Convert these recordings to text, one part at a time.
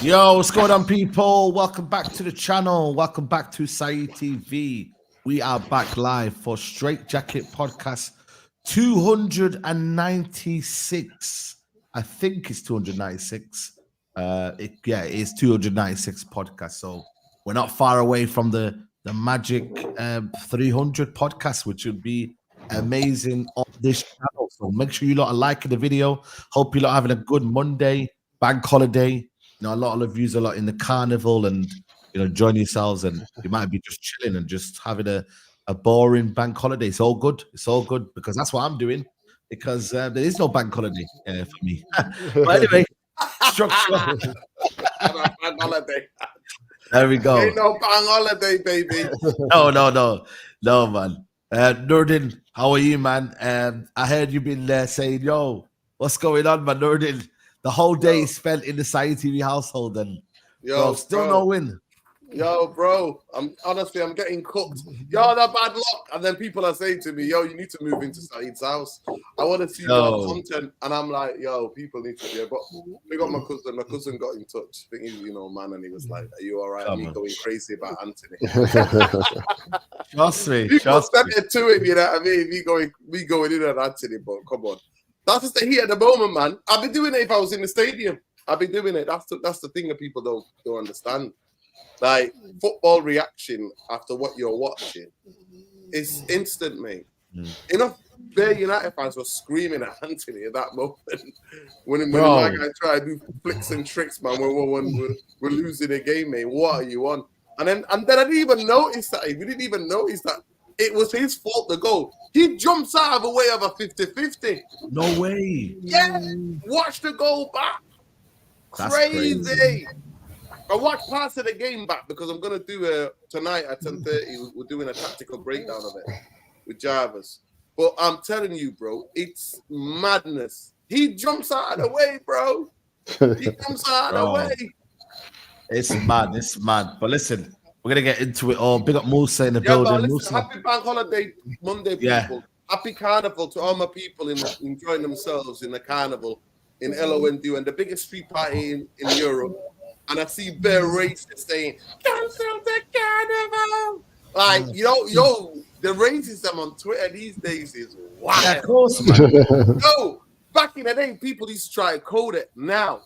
Yo, what's going on, people? Welcome back to the channel. Welcome back to Saeed TV. We are back live for Straightjacket podcast 296. I think it's 296. It is 296 podcast. So we're not far away from the magic 300 podcast, which would be amazing on this channel. So make sure you lot are liking the video. Hope you lot are having a good Monday, bank holiday. You know, a lot of views a lot in the carnival and, you know, enjoying yourselves, and you might be just chilling and just having a boring bank holiday. It's all good. It's all good because that's what I'm doing, because there is no bank holiday for me. But anyway, structure. Bank holiday. There we go. Ain't no bank holiday, baby. No, man. Nurdin, how are you, man? I heard you've been saying, yo, what's going on, man? Nurdin, the whole day is spent in the Saeed TV household, and still no win. Yo, bro, I'm getting cooked. Yo, that bad luck. And then people are saying to me, yo, you need to move into Saeed's house. I want to see more content. And I'm like, yo, people need to be able. We got my cousin. My cousin got in touch. I think he's, man, and he was like, are you all right? Me going crazy about Anthony. Trust me. People sent it to him, you know what I mean? Me going in on Anthony, but come on. That's just the heat at the moment, man. I'd be doing it if I was in the stadium. I'd be doing it. That's the thing that people don't understand. Like, football reaction after what you're watching is instant, mate. Enough bare United fans were screaming at Anthony at that moment when my guy tried to do flicks and tricks, man. When we're losing a game, mate. What are you on? And then I didn't even notice that. We didn't even notice that it was his fault, the goal. He jumps out of a way of a 50-50. No way. Yeah. Watch the goal back. That's crazy. I watched parts of the game back because I'm going to do tonight at 10:30. We're doing a tactical breakdown of it with Jarvis. But I'm telling you, bro, it's madness. He jumps out of the way, bro. He jumps out of the way. It's mad. It's mad. But listen, we're going to get into it all. Big up Musa in the building. Listen, happy bank holiday Monday, people. Yeah. Happy carnival to all my people enjoying themselves in the carnival in LOND and the biggest street party in Europe. And I see bare racists saying, cancel the carnival. Like, yo, the racism on Twitter these days is wild. Yeah, of course, man. No, back in the day, people used to try to code it. Now,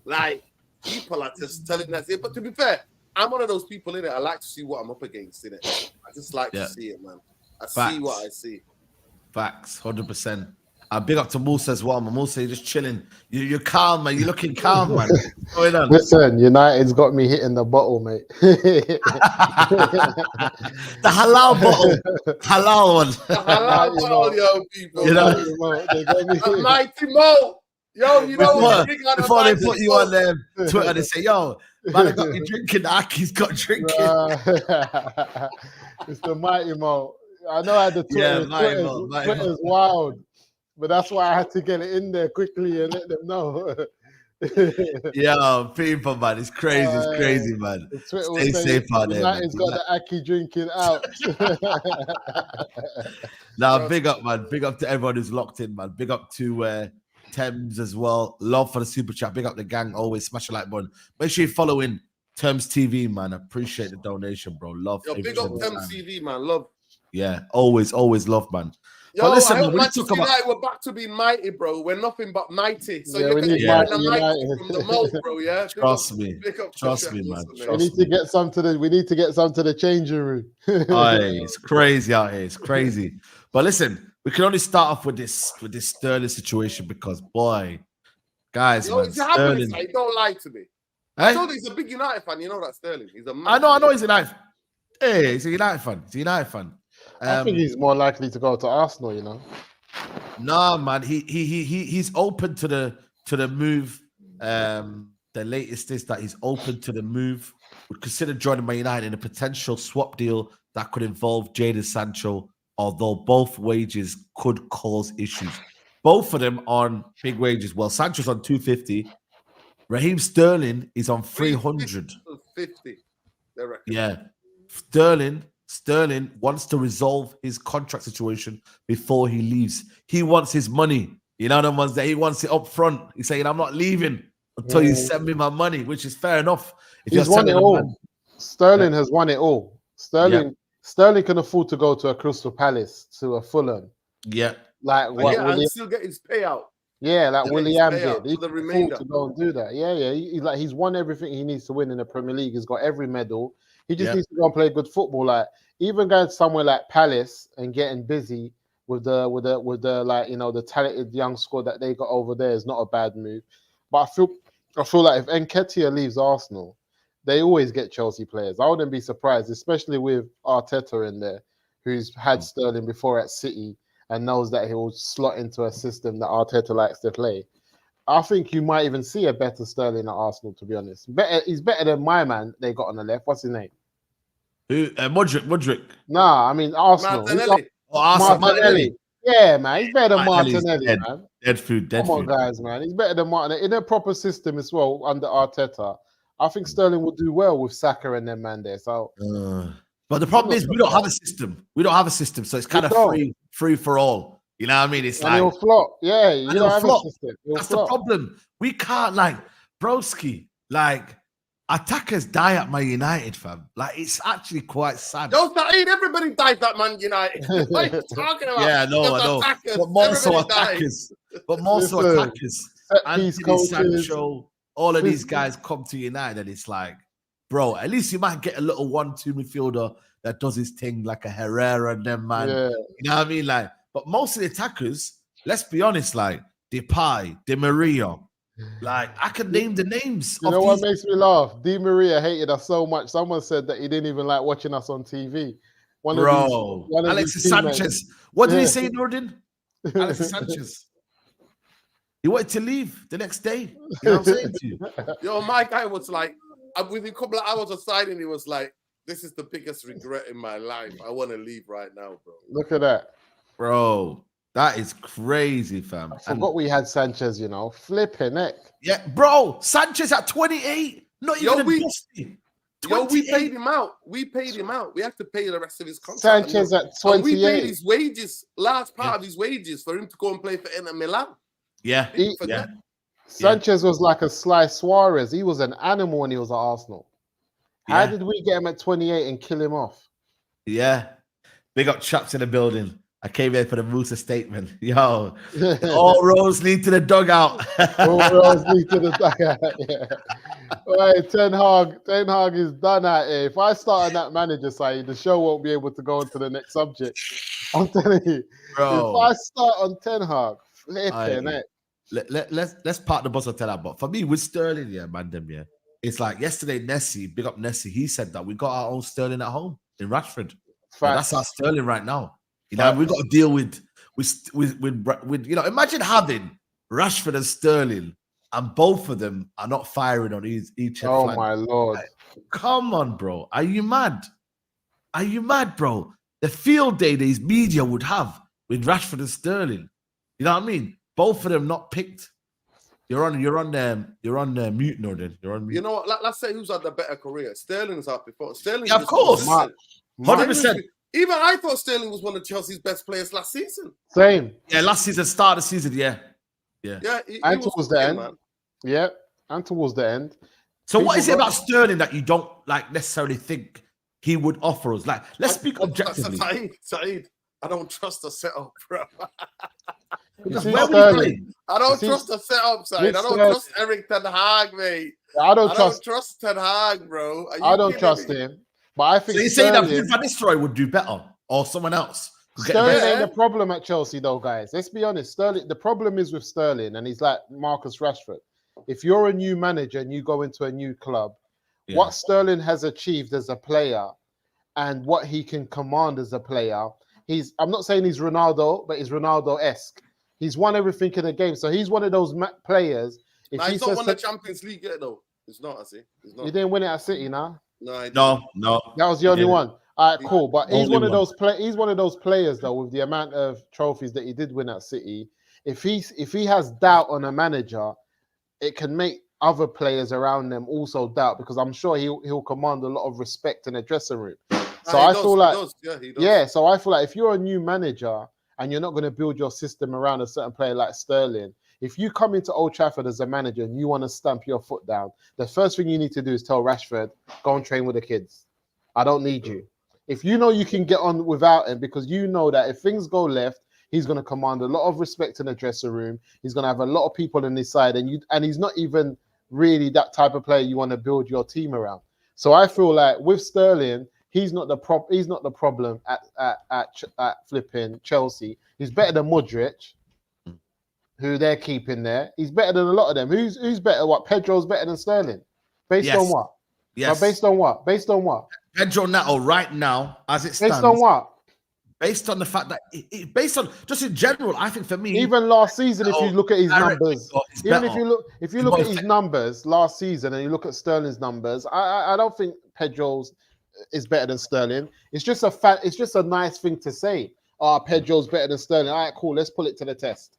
like, people are just telling us it. But to be fair, I'm one of those people in it. I like to see what I'm up against in it. I just like to see it, man. See what I see. Facts, 100%. Big up to Musa as well, man. Musa, you're just chilling. You're calm, man. You're looking calm, man. What's going on? Listen, United's got me hitting the bottle, mate. The halal bottle. Halal one. The halal bottle, yo, people. You know? They got me hitting. Mighty Mo. Yo, you know before they put you on Twitter, they say, yo, man, I got you drinking. Aki's got drinking. It's the Mighty Mo. I know I had the Twitter. Twitter's wild. But that's why I had to get it in there quickly and let them know. Yeah, people, man, it's crazy. It's crazy, man. Stay safe out there. United's got the Aki drinking out. Now, big up, man. Big up to everyone who's locked in, man. Big up to Thames as well. Love for the super chat. Big up the gang. Always smash the like button. Make sure you're following Thames TV, man. Appreciate the donation, bro. Love. Yo, big up Thames TV, man. Love. Yeah, always love, man. Yo, but listen, man, we're back to being mighty, bro. We're nothing but mighty. So you're getting the mighty from the mouth, bro. Yeah, trust me, man. We need to get some to the changing room. It's crazy out here. It's crazy. But listen, we can only start off with this Sterling situation because, boy, guys, man, Sterling. Don't lie to me. Hey? So he's a big United fan. You know that Sterling. He's a man. I know he's a United. Hey, he's a United fan. I think he's more likely to go to Arsenal, you know. No, man, he's open to the move. The latest is that he's open to the move. Would consider joining Man United in a potential swap deal that could involve Jadon Sancho, although both wages could cause issues. Both of them on big wages. Well, Sancho's on 250. Raheem Sterling is on 300. 50. Yeah, Sterling wants to resolve his contract situation before he leaves. He wants his money. You know the ones that he wants it up front. He's saying, I'm not leaving until you send me my money, which is fair enough. If He's won it all. Sterling has won it all. Sterling can afford to go to a Crystal Palace, to a Fulham. Yeah. Like what? And still get his payout. Yeah, like William did. He can afford to go and do that. Yeah. He's won everything he needs to win in the Premier League. He's got every medal. He just needs to go and play good football. Like even going somewhere like Palace and getting busy with the like, you know, the talented young squad that they got over there is not a bad move. But I feel like if Nketiah leaves Arsenal, they always get Chelsea players. I wouldn't be surprised, especially with Arteta in there, who's had Sterling before at City and knows that he will slot into a system that Arteta likes to play. I think you might even see a better Sterling at Arsenal, to be honest. He's better than my man they got on the left. What's his name? Who? Mudryk. Nah, I mean Arsenal. Martinelli. Yeah, man. He's better than Martinelli, man. Dead food. Come on, guys, man. He's better than Martinelli. In a proper system as well, under Arteta, I think Sterling will do well with Saka and them man there. So, but the problem is we don't have a system. We don't have a system, so it's kind of free for all. You know what I mean? It's like he'll flop. Yeah, you don't have a system. That's the problem. We can't broski. Attackers die at Man United, fam. It's actually quite sad. Don't Saeed, everybody dies at Man United. What are you talking about? Yeah, no, I know. But more so attackers. Anthony Sancho, all of these guys come to United, and it's like, bro, at least you might get a little 1-2 midfielder that does his thing like a Herrera and them, man. Yeah. You know what I mean? But most of the attackers, let's be honest, Depay, Di Maria, I can name the names. You know what makes me laugh? Di Maria hated us so much. Someone said that he didn't even like watching us on TV. Alexis Sanchez. What did he say, Nordin? Alexis Sanchez. He wanted to leave the next day. You know what I'm saying to you? Yo, my guy was like, within a couple of hours of signing, he was like, this is the biggest regret in my life. I want to leave right now, bro. Look at that. Bro, that is crazy, fam. I forgot we had Sanchez, you know. Flipping heck. Yeah, bro. Sanchez at 28. Not even a dusty. We paid him out. We paid him out. We have to pay the rest of his contract. Sanchez at 28. And we paid his wages, large part of his wages, for him to go and play for Inter Milan. Yeah. Sanchez was like a Sly Suarez. He was an animal when he was at Arsenal. How did we get him at 28 and kill him off? Yeah. They got trapped in the building. I came here for the Musa statement. Yo, all roads lead to the dugout. All roads lead to the dugout. Yeah. Right, Ten Hag is done at it. If I start on that manager side, the show won't be able to go on to the next subject. I'm telling you. Bro. If I start on Ten Hag, let's park the bus on Ten Hag. But for me, with Sterling, it's like yesterday, Nessie, big up Nessie, he said that we got our own Sterling at home in Rashford. That's our Sterling right now. You know, we've got to deal with imagine having Rashford and Sterling and both of them are not firing on each other. Oh my Lord. Come on, bro. Are you mad? Are you mad, bro? The field day these media would have with Rashford and Sterling. You know what I mean? Both of them not picked. You're on mute, Norden. You're on mute. You know what? Let's say who's had the better career. Sterling's out before. Sterling, of course. 100%. Even I thought Sterling was one of Chelsea's best players last season. Same. Yeah, last season, start of the season, yeah. And towards the end. Man. Yeah, and towards the end. So what is it about Sterling that you don't necessarily think he would offer us? Let's speak objectively. Saeed, I don't trust the setup, bro. I don't trust the setup, Saeed. I don't trust Eric Ten Hag, mate. I don't trust Ten Hag, bro. I don't trust him. But I think so you say that Van Nistelrooy would do better, or someone else? Sterling ain't the problem at Chelsea, though, guys. Let's be honest. Sterling. The problem is with Sterling, and he's like Marcus Rashford. If you're a new manager and you go into a new club, what Sterling has achieved as a player, and what he can command as a player, I'm not saying he's Ronaldo, but he's Ronaldo-esque. He's won everything in the game, so he's one of those players. He's not won the Champions League yet, though. It's not, I see. He didn't win it at City, nah. No. That was the only one. All right, cool. But he's one of those players though, with the amount of trophies that he did win at City. If he has doubt on a manager, it can make other players around them also doubt, because I'm sure he'll command a lot of respect in the dressing room. So I feel like if you're a new manager and you're not going to build your system around a certain player like Sterling, If you come into Old Trafford as a manager and you want to stamp your foot down, the first thing you need to do is tell Rashford, go and train with the kids. I don't need you. If you know you can get on without him, because you know that if things go left, he's going to command a lot of respect in the dressing room. He's going to have a lot of people on his side, and he's not even really that type of player you want to build your team around. So I feel like with Sterling, he's not the problem at flipping Chelsea. He's better than Modric, who they're keeping there. He's better than a lot of them. Who's better? What? Pedro's better than Sterling? Based on what? Yes. But based on what? Based on what? Pedro Neto right now, as it stands. Based on what? Based on the fact that, based on just in general, I think for me, even last season, if you look at his numbers, even if you look at his numbers last season and you look at Sterling's numbers, I don't think Pedro's is better than Sterling. It's just a fact. It's just a nice thing to say. Pedro's better than Sterling. All right, cool. Let's put it to the test.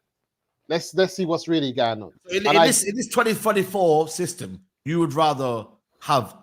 Let's see what's really going on. In this 2024 system, you would rather have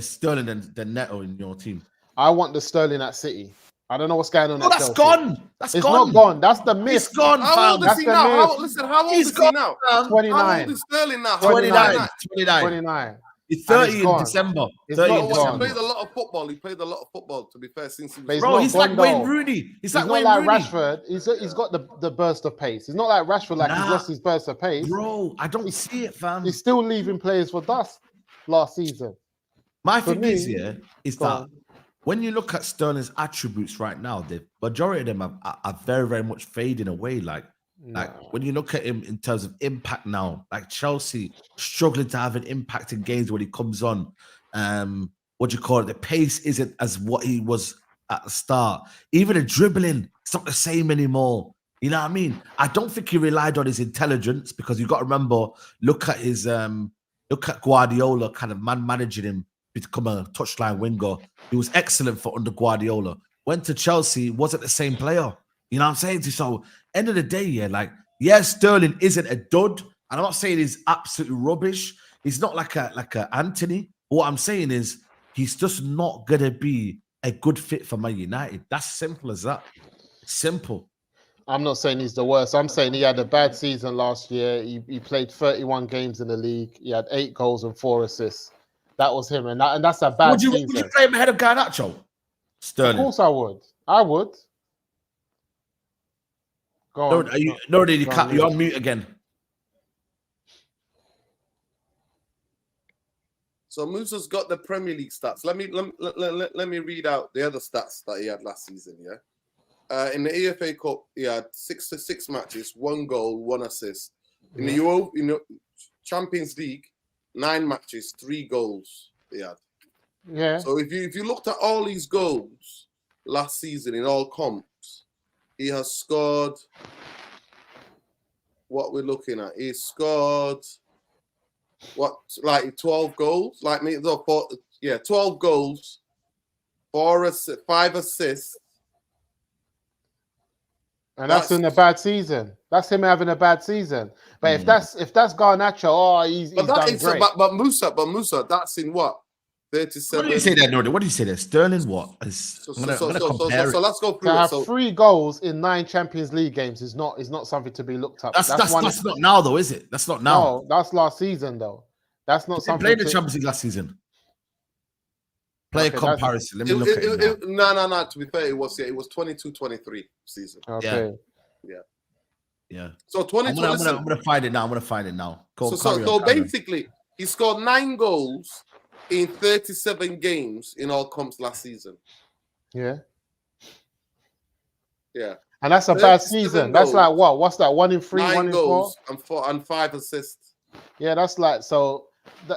Sterling than Neto in your team. I want the Sterling at City. I don't know what's going on. Oh, that's gone. It's not gone. That's the myth. It's gone. How old is he now? How old is he now? 29. How old is Sterling now? 29. He's 30 in December. He played a lot of football. He played a lot of football, to be fair, since he was... Bro, he's like Wayne Rooney. He's like Wayne Rooney. Rashford. He's got the burst of pace. He's not like Rashford, he's lost his burst of pace. Bro, I don't see it, fam. He's still leaving players for dust last season. My thing is that when you look at Sterling's attributes right now, the majority of them are very, very much fading away. Like when you look at him in terms of impact now, like Chelsea struggling to have an impact in games when he comes on. What do you call it? The pace isn't as what he was at the start. Even the dribbling, it's not the same anymore. You know what I mean? I don't think he relied on his intelligence, because you got to remember, look at Guardiola kind of managing him to become a touchline winger. He was excellent for under Guardiola. Went to Chelsea, wasn't the same player. You know what I'm saying? So end of the day, Sterling isn't a dud. And I'm not saying he's absolutely rubbish. He's not like a Anthony. But what I'm saying is he's just not gonna be a good fit for Man United. That's simple as that. Simple. I'm not saying he's the worst. I'm saying he had a bad season last year. He played 31 games in the league. He had 8 goals and 4 assists. That was him, and that's a bad season. Would you play him ahead of Garnacho? Sterling. Of course I would. I would. Go on. You're on mute again. So Musa's got the Premier League stats. Let me read out the other stats that he had last season. Yeah. In the EFA Cup, he had 6 matches, 1 goal, 1 assist. In the Champions League, 9 matches, 3 goals he had. Yeah. So if you looked at all these goals last season in all comps, he has scored. What we're looking at, he scored 12 goals, 12 goals, 5 assists. And that's in a bad season. That's him having a bad season. But if that's Garnacho, he's done great. But Musa, that's in what? 37. What do you say there, Nordy? What do you say there? Sterling, what? So let's go through to it. have 3 goals in 9 Champions League games is not something to be looked up. That's not now, though, is it? That's not now. No, that's last season, though. That's not something. He played the Champions League last season. Play a comparison. Let me look at it. No. To be fair, it was 22-23 season. Okay. Yeah. So 22. I'm gonna find it now. So basically, he scored 9 goals in 37 games in all comps last season. Yeah. Yeah. And that's a bad season. That's like what? What's that? 1 in 3, 1 in 4? goals and 5 assists. Yeah, that's like so.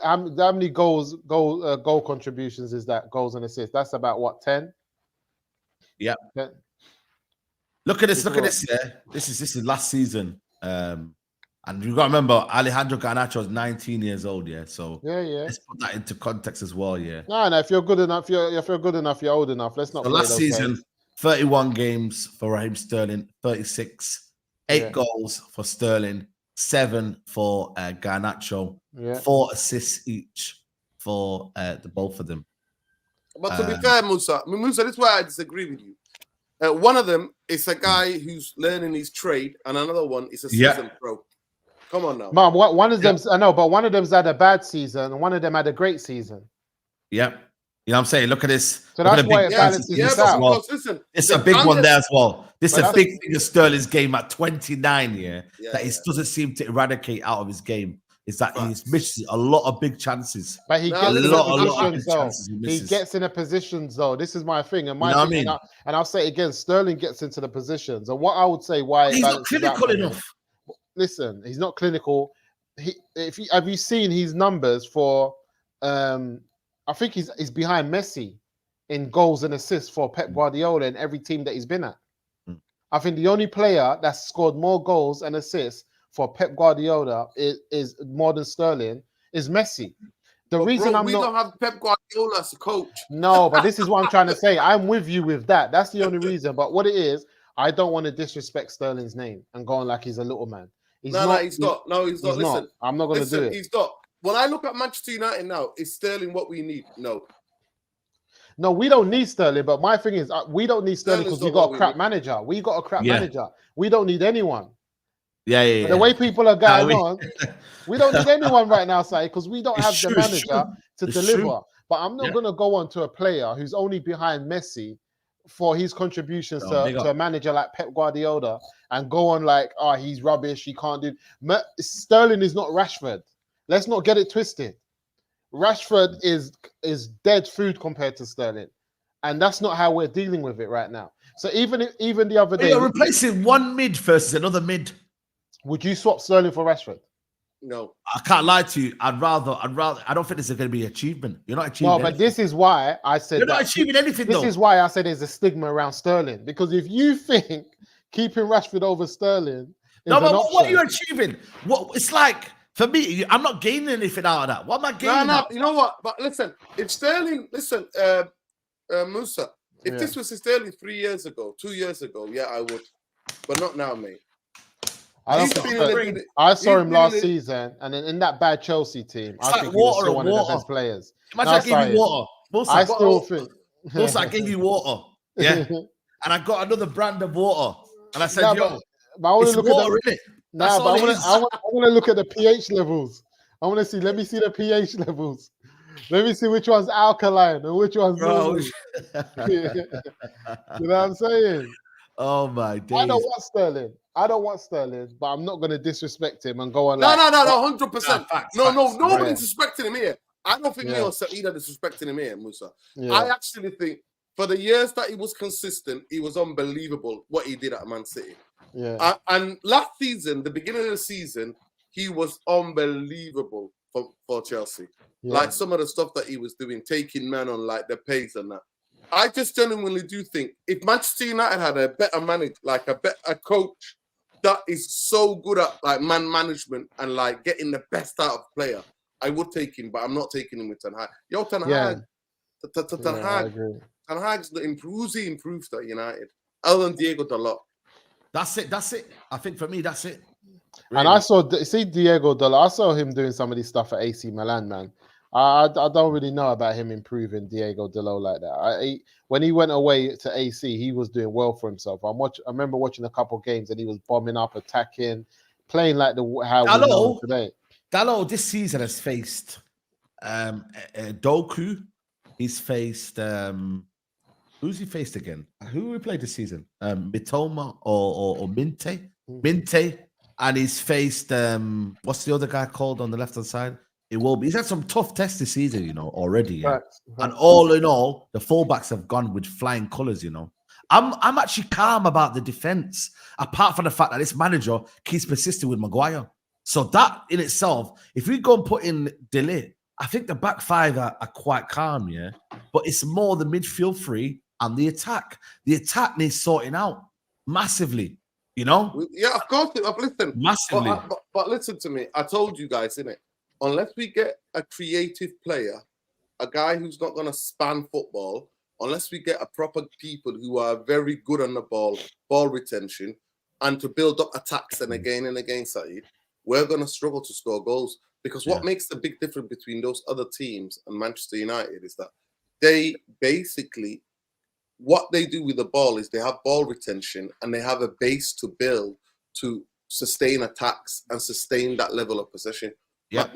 How many goal contributions is that? Goals and assists. That's about what, 10? Yeah. 10. Look at this. Yeah, this is last season. And you got to remember, Alejandro Garnacho is 19 years old. Yeah, so yeah. Let's put that into context as well. Yeah. No. If you're good enough, you're old enough. Let's not. So last season, 31 games for Raheem Sterling, 36, 8 goals for Sterling, 7 for Garnacho, 4 assists each for the both of them. But to be fair, Musa, this is why I disagree with you. One of them is a guy who's learning his trade, and another one is a seasoned pro. Come on now. Man, one of them, I know, but one of them's had a bad season, and one of them had a great season. Yeah. You know what I'm saying? Look at this. So Look that's at the why big it chances balances he misses out. as well. Because, listen, It's a big one there as well. This is But a big thing in Sterling's game at 29 that he yeah. doesn't seem to eradicate out of his game. Is that Facts. he's missed a lot of big chances. But he Nah, gets listen, in a lot of positions, big though. chances he He misses. gets in a positions, though. This is my thing, and my You know what thing, I mean? and I'll say it again. Sterling gets into the positions, and what I would say why it He's not balances out clinical for him- enough. Listen, he's not clinical. Have you seen his numbers for? I think he's behind Messi in goals and assists for Pep Guardiola in every team that he's been at. I think the only player that's scored more goals and assists for Pep Guardiola is more than Sterling is Messi. We don't have Pep Guardiola as a coach. No, but this is what I'm trying to say. I'm with you with that. That's the only reason. But what it is, I don't want to disrespect Sterling's name and go on like he's a little man. He's not. He's not. Listen, I'm not going to do it. He's not. When I look at Manchester United now, is Sterling what we need? No, we don't need Sterling. But my thing is, we don't need Sterling because we Sterling's got not a crap what manager. We got a crap manager. We don't need anyone. Yeah. The way people are going on, we don't need anyone right now, Si, because we don't have the manager to deliver. But I'm not going to go on to a player who's only behind Messi for his contributions to a manager like Pep Guardiola and go on like, oh, he's rubbish, he can't do. Sterling is not Rashford. Let's not get it twisted. Rashford is dead food compared to Sterling, and that's not how we're dealing with it right now. So even the other day, you're replacing one mid versus another mid. Would you swap Sterling for Rashford? No, I can't lie to you. I'd rather. I don't think this is going to be achievement. You're not achieving. No, but this is why I said you're not achieving anything. This is why I said there's a stigma around Sterling, because if you think keeping Rashford over Sterling is but option, what are you achieving? What it's like for me, I'm not gaining anything out of that. What am I gaining? No. You know what? But listen, if Sterling, Musa, if this was Sterling 3 years ago, 2 years ago, yeah, I would, but not now, mate. I saw him last season, and in that bad Chelsea team, I think he was still one of the best players. Imagine I gave you water. I still think. Also, I gave you water. Yeah. And I got another brand of water. And I said, but I want to look water, at but I want to look at the pH levels. I want to see. Let me see the pH levels. Let me see which one's alkaline and which one's normal. You know what I'm saying? Oh my days. I don't want Sterling, but I'm not going to disrespect him and go on. No, 100%. No, nobody's disrespecting him here. I don't think me or Saeed are disrespecting him here, Musa. Yeah. I actually think for the years that he was consistent, he was unbelievable what he did at Man City. Yeah. And last season, the beginning of the season, he was unbelievable for Chelsea. Yeah. Like some of the stuff that he was doing, taking men on like the pace and that. I just genuinely do think if Manchester United had a better manager, like a coach that is so good at like man management and like getting the best out of a player, I would take him, but I'm not taking him with Ten Hag. Ten Hag. Ten Hag's improved at United. Other than Diego Dalot. That's it. I think for me, that's it. Really. And I saw Diego Dalot. I saw him doing some of this stuff at AC Milan, man. I don't really know about him improving Diego Dalot like that. When he went away to AC, he was doing well for himself. I remember watching a couple of games and he was bombing up, attacking, playing like how we know him today. Dalot this season has faced Doku. He's faced who's he faced again? Who we played this season? Mitoma or Minte? Minte. And he's faced what's the other guy called on the left hand side? It will be. He's had some tough tests this season, already. Yeah? Right. And all in all, the fullbacks have gone with flying colours. I'm actually calm about the defense, apart from the fact that this manager keeps persisting with Maguire. So that in itself, if we go and put in Delay, I think the back five are quite calm, yeah. But it's more the midfield three and the attack. The attack needs sorting out massively. Yeah, of course. Listen, massively. But listen to me. I told you guys, innit? Unless we get a creative player, a guy who's not going to span football, unless we get a proper people who are very good on the ball retention, and to build up attacks and again, Saeed, we're going to struggle to score goals. Because what makes the big difference between those other teams and Manchester United is that they basically, what they do with the ball is they have ball retention and they have a base to build to sustain attacks and sustain that level of possession. Yeah,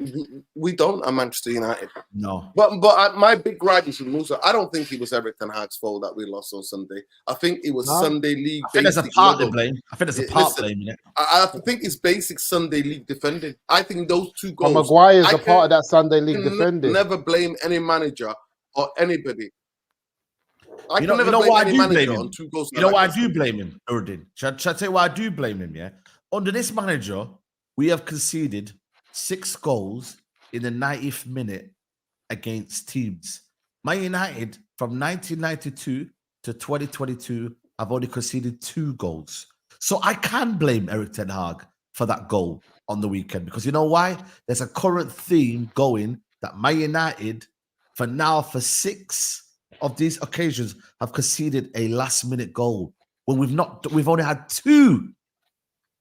we don't at Manchester United. no. But my big gripe is with Musa. I don't think it was Eric Ten Hag's fault that we lost on Sunday. I think it was Sunday League. I think there's a part to blame. I think there's a part blame in it. I think it's basic Sunday League defending. I think those two goals. Maguire's a part of that Sunday League defending. Never blame any manager or anybody. You know why I do blame him? You know why I do blame him, Urdin? Should I tell you why I do blame him? Yeah, under this manager, we have conceded 6 goals in the 90th minute against teams. Man United from 1992 to 2022 have only conceded 2 goals. So I can blame Eric Ten Hag for that goal on the weekend because you know why? There's a current theme going that Man United, for 6 of these occasions, have conceded a last-minute goal when we've only had 2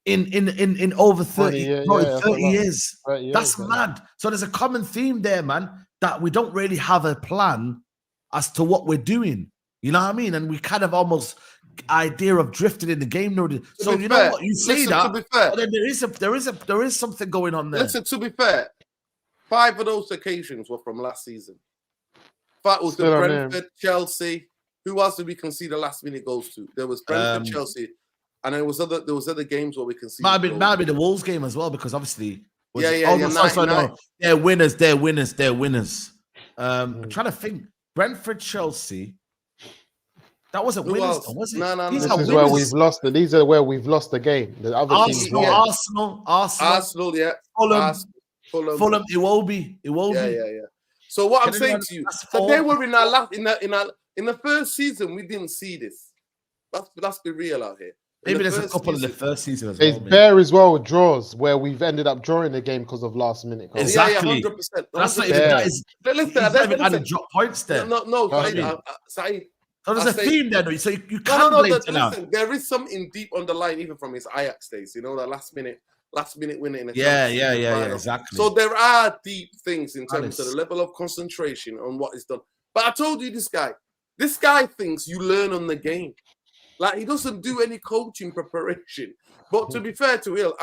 in over 30 years. That's mad. So there's a common theme there, man, that we don't really have a plan as to what we're doing. You know what I mean? And we kind of almost idea of drifting in the game. So you know what? You say that, but then there is something going on there. Listen, to be fair, 5 of those occasions were from last season. That was the Brentford, Chelsea. Who else did we concede the last minute goals to? There was Brentford, Chelsea. And there was other games where we can see. Might be the Wolves game as well, because obviously, no. They're winners. I'm trying to think. Brentford, Chelsea. That wasn't winners, though, was it? No. This is where we've lost. These are where we've lost the game. The other Arsenal, yeah. Fulham. It will be. Yeah. So what I'm saying to you, so they were in the first season. We didn't see this. Let's be real out here. Maybe there's a couple in the first season as well. It's bare as well with draws where we've ended up drawing the game because of last minute goals. Exactly. 100%. That's not even that is. Listen, drop points there. No, Saeed. So there's a theme there, though. So you can't blame it now. Listen, there is something deep underlying, even from his Ajax days. You know, the last minute winner in a exactly. So there are deep things in terms of the level of concentration on what is done. But I told you, this guy thinks you learn on the game. Like, he doesn't do any coaching preparation. But to be fair to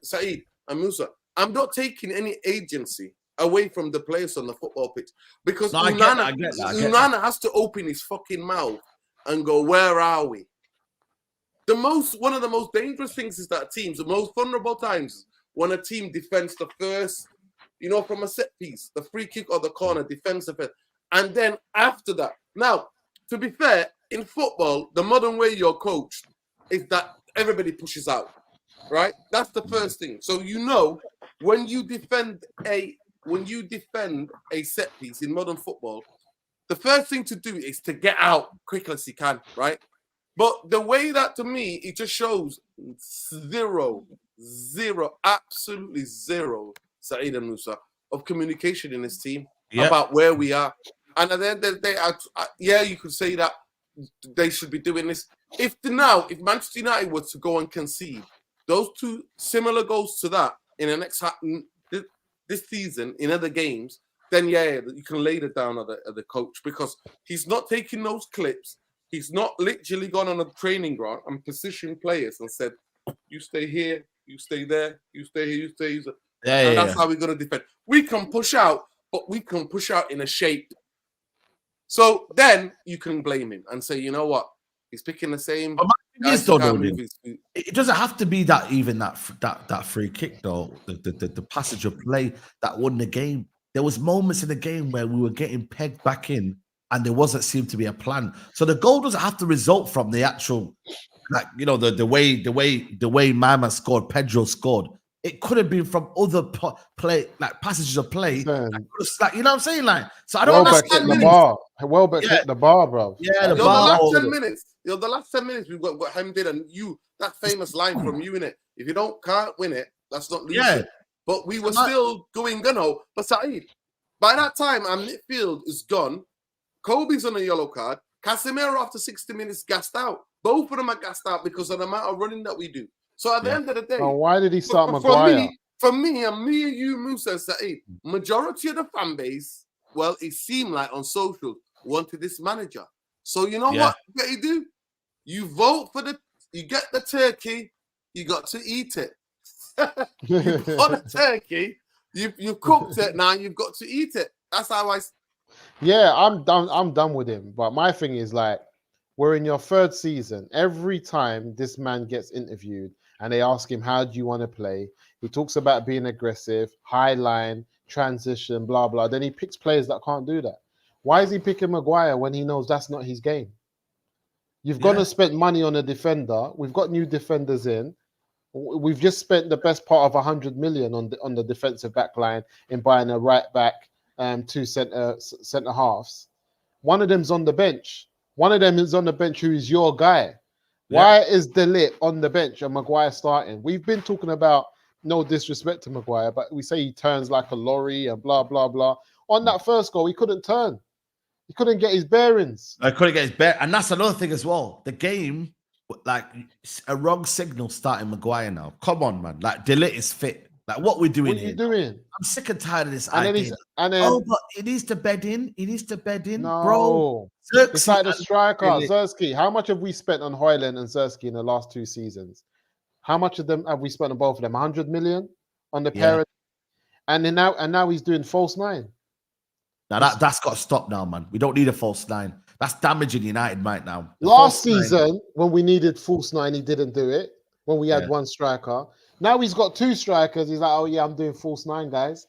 Saeed and Musa, I'm not taking any agency away from the players on the football pitch, because Unana has to open his fucking mouth and go, where are we? One of the most dangerous things is that teams, the most vulnerable times, when a team defends the first, from a set piece, the free kick or the corner, defensive, and then after that. Now, to be fair, in football, the modern way you're coached is that everybody pushes out, right? That's the first thing. So when you defend a set piece in modern football, the first thing to do is to get out quick as you can, right? But the way that, to me, it just shows zero, absolutely zero, Saeed and Musa, of communication in this team about where we are. And at the end of the day, you could say that they should be doing this. If Manchester United were to go and concede those 2 similar goals to that in the next this season in other games, then you can lay it down at the coach, because he's not taking those clips. He's not literally gone on a training ground and positioned players and said, you stay here, you stay there, you stay here, you stay here. That's how we're going to defend. We can push out, but we can push out in a shape. So then you can blame him and say, you know what? He's picking the same. It doesn't have to be that free kick, though. The passage of play that won the game. There was moments in the game where we were getting pegged back in, and there wasn't seemed to be a plan. So the goal doesn't have to result from the actual, the way Mama scored, Pedro scored. It could have been from other passages of play. You know what I'm saying? So I don't understand. Welbeck hit the bar, bro. Yeah, the last 10 minutes. The last 10 minutes we've got what Raheem did, and that famous line from you in it. If you can't win it, that's not lose it. But we were still going gunno. But Saeed, by that time, our midfield is gone. Kobe's on a yellow card. Casemiro after 60 minutes gassed out. Both of them are gassed out because of the amount of running that we do. So at the end of the day, why did he start Maguire? For me and you, Musa and Saeed, majority of the fan base, well, it seemed like on social, wanted this manager. So you know what you do? You vote for you get the turkey, you got to eat it. You put on a turkey, you cooked it, now you've got to eat it. That's how I... Yeah, I'm done with him. But my thing is like, we're in your third season. Every time this man gets interviewed and they ask him, how do you want to play? He talks about being aggressive, high line, transition, blah, blah. Then he picks players that can't do that. Why is he picking Maguire when he knows that's not his game? You've gone to spend money on a defender. We've got new defenders in. We've just spent the best part of 100 million on the defensive back line in buying a right back, two centre halves. One of them's on the bench. One of them is on the bench who is your guy. Why is De Ligt on the bench and Maguire starting? We've been talking about, no disrespect to Maguire, but we say he turns like a lorry and blah, blah, blah. On that first goal, he couldn't turn. He couldn't get his bearings. I couldn't get his bearings. And that's another thing as well. The game, like, a wrong signal starting Maguire now. Come on, man. Like, De Ligt is fit. Like, what we're doing here. What are you doing? I'm sick and tired of this And idea. then, but he needs to bed in. He needs to bed in, no. bro. It's like the striker, Zersky. How much have we spent on Højlund and Zersky in the last 2 seasons? How much of them have we spent on both of them? 100 million on the pair? And now he's doing false 9. Now that's got to stop now, man. We don't need a false 9. That's damaging United right now. Last season, when we needed false 9, he didn't do it. When we had one striker. Now he's got 2 strikers. He's like, oh yeah, I'm doing false 9, guys.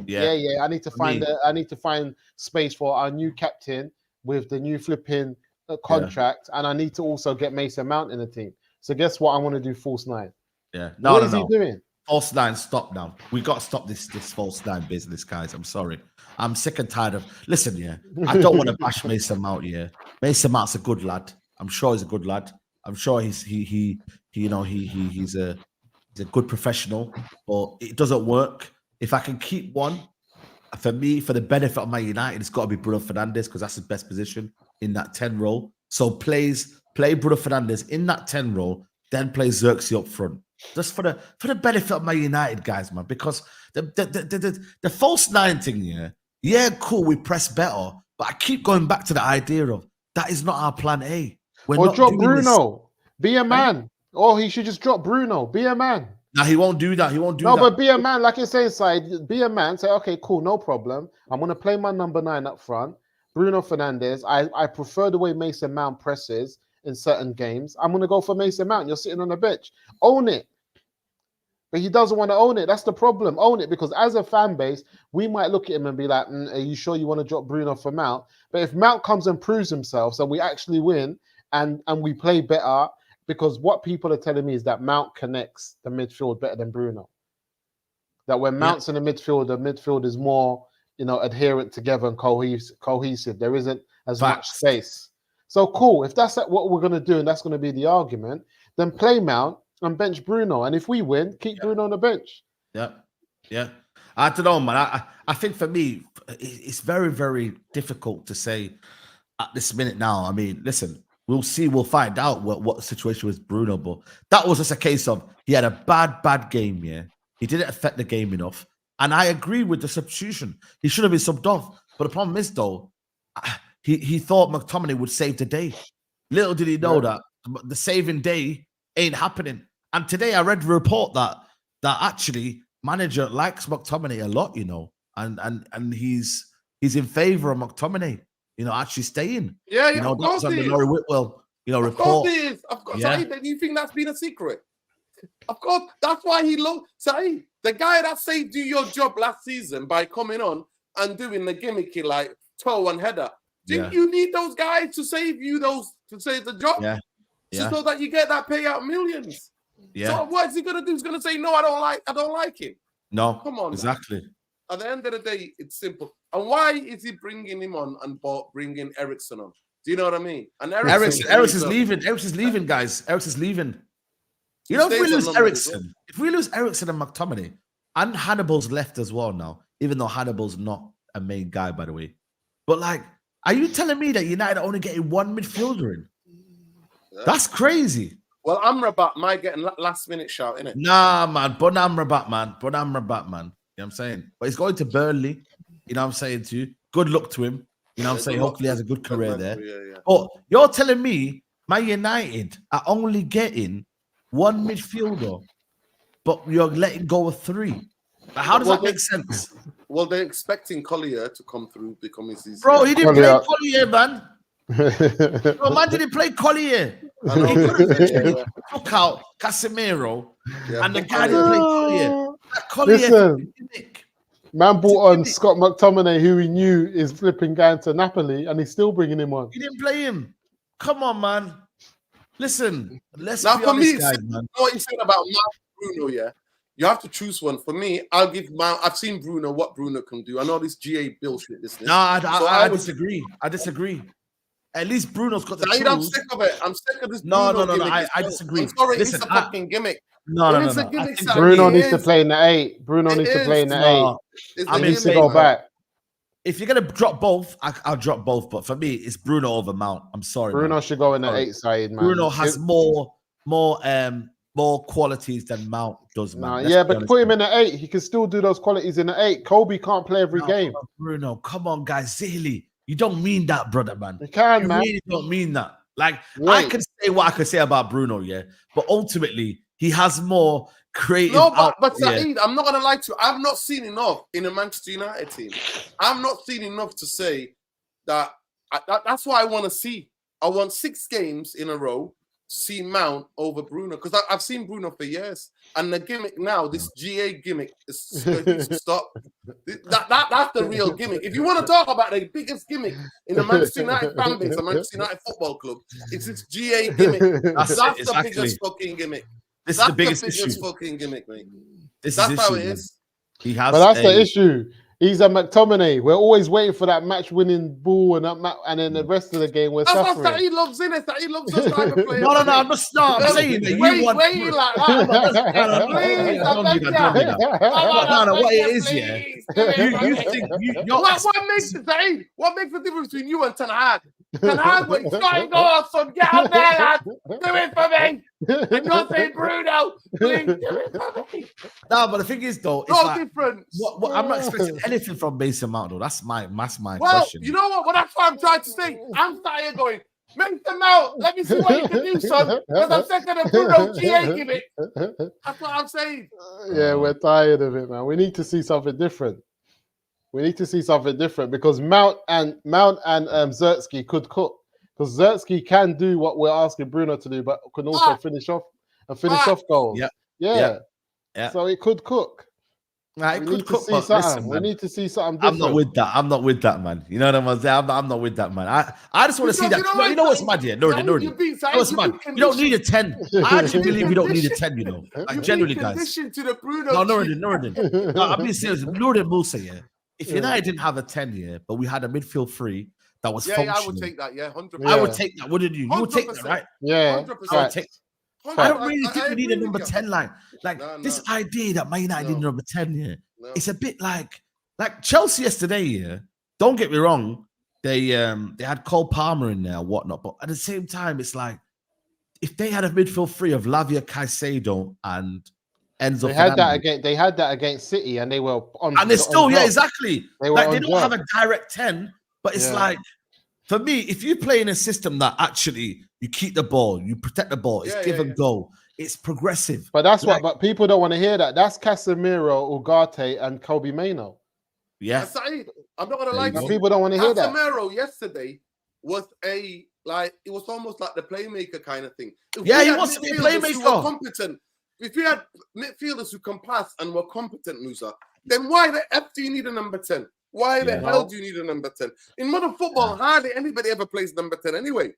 Yeah. I need to find space for our new captain with the new flipping contract, and I need to also get Mason Mount in the team. So guess what? I want to do false 9. Yeah. What is he doing? False 9, stop now. We got to stop this false 9 business, guys. I'm sorry. I'm sick and tired of. Listen, I don't want to bash Mason Mount. Mason Mount's a good lad. I'm sure he's a good lad. I'm sure he's a good professional, but it doesn't work. If I can keep one, for me, for the benefit of my United, it's got to be Bruno Fernandes because that's his best position in that 10 role. So play Bruno Fernandes in that 10 role, then play Xerxes up front. Just for the benefit of my United guys, man. Because the false 9 thing, cool, we press better, but I keep going back to the idea of that is not our plan A. Or drop Bruno. Be a man. Or he should just drop Bruno. Be a man. No, he won't do that. No, but be a man. Like you're saying, Saeed, be a man. Say, okay, cool, no problem. I'm going to play my number 9 up front. Bruno Fernandes. I prefer the way Mason Mount presses in certain games. I'm going to go for Mason Mount. You're sitting on the bench. Own it. But he doesn't want to own it. That's the problem. Own it. Because as a fan base, we might look at him and be like, are you sure you want to drop Bruno for Mount? But if Mount comes and proves himself, so we actually win and we play better, because what people are telling me is that Mount connects the midfield better than Bruno. That when Mount's in the midfield is more, adherent together and cohesive. There isn't as much space. So cool. If that's what we're going to do and that's going to be the argument, then play Mount and bench Bruno. And if we win, keep Bruno on the bench. Yeah. I don't know, man. I think for me, it's very, very difficult to say at this minute now. I mean, listen, we'll see. We'll find out what the situation with Bruno. But that was just a case of he had a bad game, He didn't affect the game enough. And I agree with the substitution. He should have been subbed off. But the problem is, though, he thought McTominay would save the day. Little did he know that the saving day ain't happening. And today I read a report that actually manager likes McTominay a lot, and he's in favor of McTominay, actually staying. Yeah, of course on the Laurie Whitwell, report. Of course he is. Of course, Saeed, do you think that's been a secret? Of course, that's why he Saeed, the guy that said do your job last season by coming on and doing the gimmicky like toe and header. Didn't you need those guys to save the job? So that you get that payout millions. So what is he gonna do? He's gonna say no. I don't like it. No, come on. Exactly. Man. At the end of the day, it's simple. And why is he bringing him on and bringing Eriksen on? Do you know what I mean? And Eriksen's leaving. Eriksen's leaving, guys. Eriksen's leaving. If we lose Eriksen, and McTominay, and Hannibal's left as well now, even though Hannibal's not a main guy, by the way. But are you telling me that United are only getting one midfielder in? That's crazy. Well, Amrabat might get a last-minute shout, innit? Nah, man. But Amrabat, man. You know what I'm saying? But he's going to Burnley. You know what I'm saying to you? Good luck to him. You know what I'm saying? Hopefully he has a good career there. But you're telling me Man United are only getting one midfielder but you're letting go of 3. How does that make sense? Well, they're expecting Collier to come through, become his season. Bro, he didn't play Collier, man. Bro, man didn't play Collier. He could have took out Casemiro, and the guy didn't play Collier. Collier, man brought on Scott McTominay, who he knew is flipping going to Napoli, and he's still bringing him on. He didn't play him. Come on, man. Listen, let's now be for honest, me, guys, man. What you said about Bruno, yeah? You have to choose one. For me, I'll give Mount. I've seen Bruno, what Bruno can do. I know this GA bullshit business. No, I disagree. I disagree. At least Bruno's got the tools. I'm sick of it. I'm sick of this. No. I disagree. I'm sorry, Listen, it's a fucking gimmick. No. Bruno needs to play in the 8. Bruno needs to play in the 8. He needs to go back. If you're gonna drop both, I'll drop both. But for me, it's Bruno over Mount. I'm sorry. Bruno should go in the 8 side, man. Bruno has more qualities than Mount does, man. Yeah, but put him in the 8. He can still do those qualities in the 8. Kobe can't play every game. Bruno, come on, guys. Zilly, you don't mean that, brother, man. You can, you man. really don't mean that. Like, I can say what I can say about Bruno, yeah, but ultimately, he has more creative. No, but Saeed, I'm not gonna lie to you. I've not seen enough in a Manchester United team. I've not seen enough to say that. That's what I want to see. I want 6 games in a row to see Mount over Bruno, because I've seen Bruno for years, and the gimmick now, this GA gimmick, is stop. That's the real gimmick. If you want to talk about the biggest gimmick in the Manchester United fan base, the Manchester United Football Club, it's this GA gimmick. That's the biggest fucking gimmick. This is the biggest issue. Fucking gimmick, mate. That's how it is. He has, but that's the issue. He's a McTominay. We're always waiting for that match-winning ball, and then the rest of the game we're suffering. That's what he loves, innit? He loves those type of players. No, I'm saying that you want. Wait, like that. Please, I beg you. No, what it is, yeah. You think what makes the difference between you and Ten Hag? Ten Hag, when he's going to go off, son, get out there, lad. Do it for me. And not saying Bruno, please do it for me. No, but the thing is, though, it's no like, difference. I'm not expecting anything from Mason Mount, though. That's my question. Well, you know what? Well, that's what I'm trying to say. I'm tired going, Mason Mount, let me see what you can do, son. Because I'm sick of the Bruno GA gimmick. That's what I'm saying. Yeah, we're tired of it, man. We need to see something different. Because Mount and Zertsky could cook. Because Zertsky can do what we're asking Bruno to do, but can also finish off goals. Yeah. So it could cook. Nah, we need to see something. We need to see something different. I'm not with that, man. You know what I'm saying? I'm not with that, man. I just want to see that. You know what's mad here? Nordin. You know what's mad? You don't need a 10. I actually believe you don't need a 10, you know. Like, generally, guys. To the Bruno Nordin. No, I'm being serious. Nordin will say, yeah. If United didn't have a 10 here, but we had a midfield 3 that was functional. Yeah, I would take that, 100%. I would take that, wouldn't you? You would take that, right? Yeah. 100%. I would take. I don't really think we need a number 10 line. Like, this idea that Man United need a number 10 here, it's a bit like Chelsea yesterday, yeah. Don't get me wrong, they had Cole Palmer in there or whatnot, but at the same time, it's like, if they had a midfield 3 of Lavia, Caicedo, and Enzo, they had that against City, and they were on. And they're still, exactly. They don't job. have a direct 10, but it's like, for me, if you play in a system that actually you keep the ball, you protect the ball, it's give and go, it's progressive. But that's but people don't want to hear that. That's Casemiro, Ugarte, and Kobe Mainoo. Yeah, I'm not gonna lie to you. People don't want to hear that. Casemiro yesterday was it was almost like the playmaker kind of thing. He wants to be a playmaker. Competent. If we had midfielders who can pass and were competent, Musa, then why the F do you need a number 10? Why the hell do you need a number 10? In modern football, hardly anybody ever plays number 10 anyway.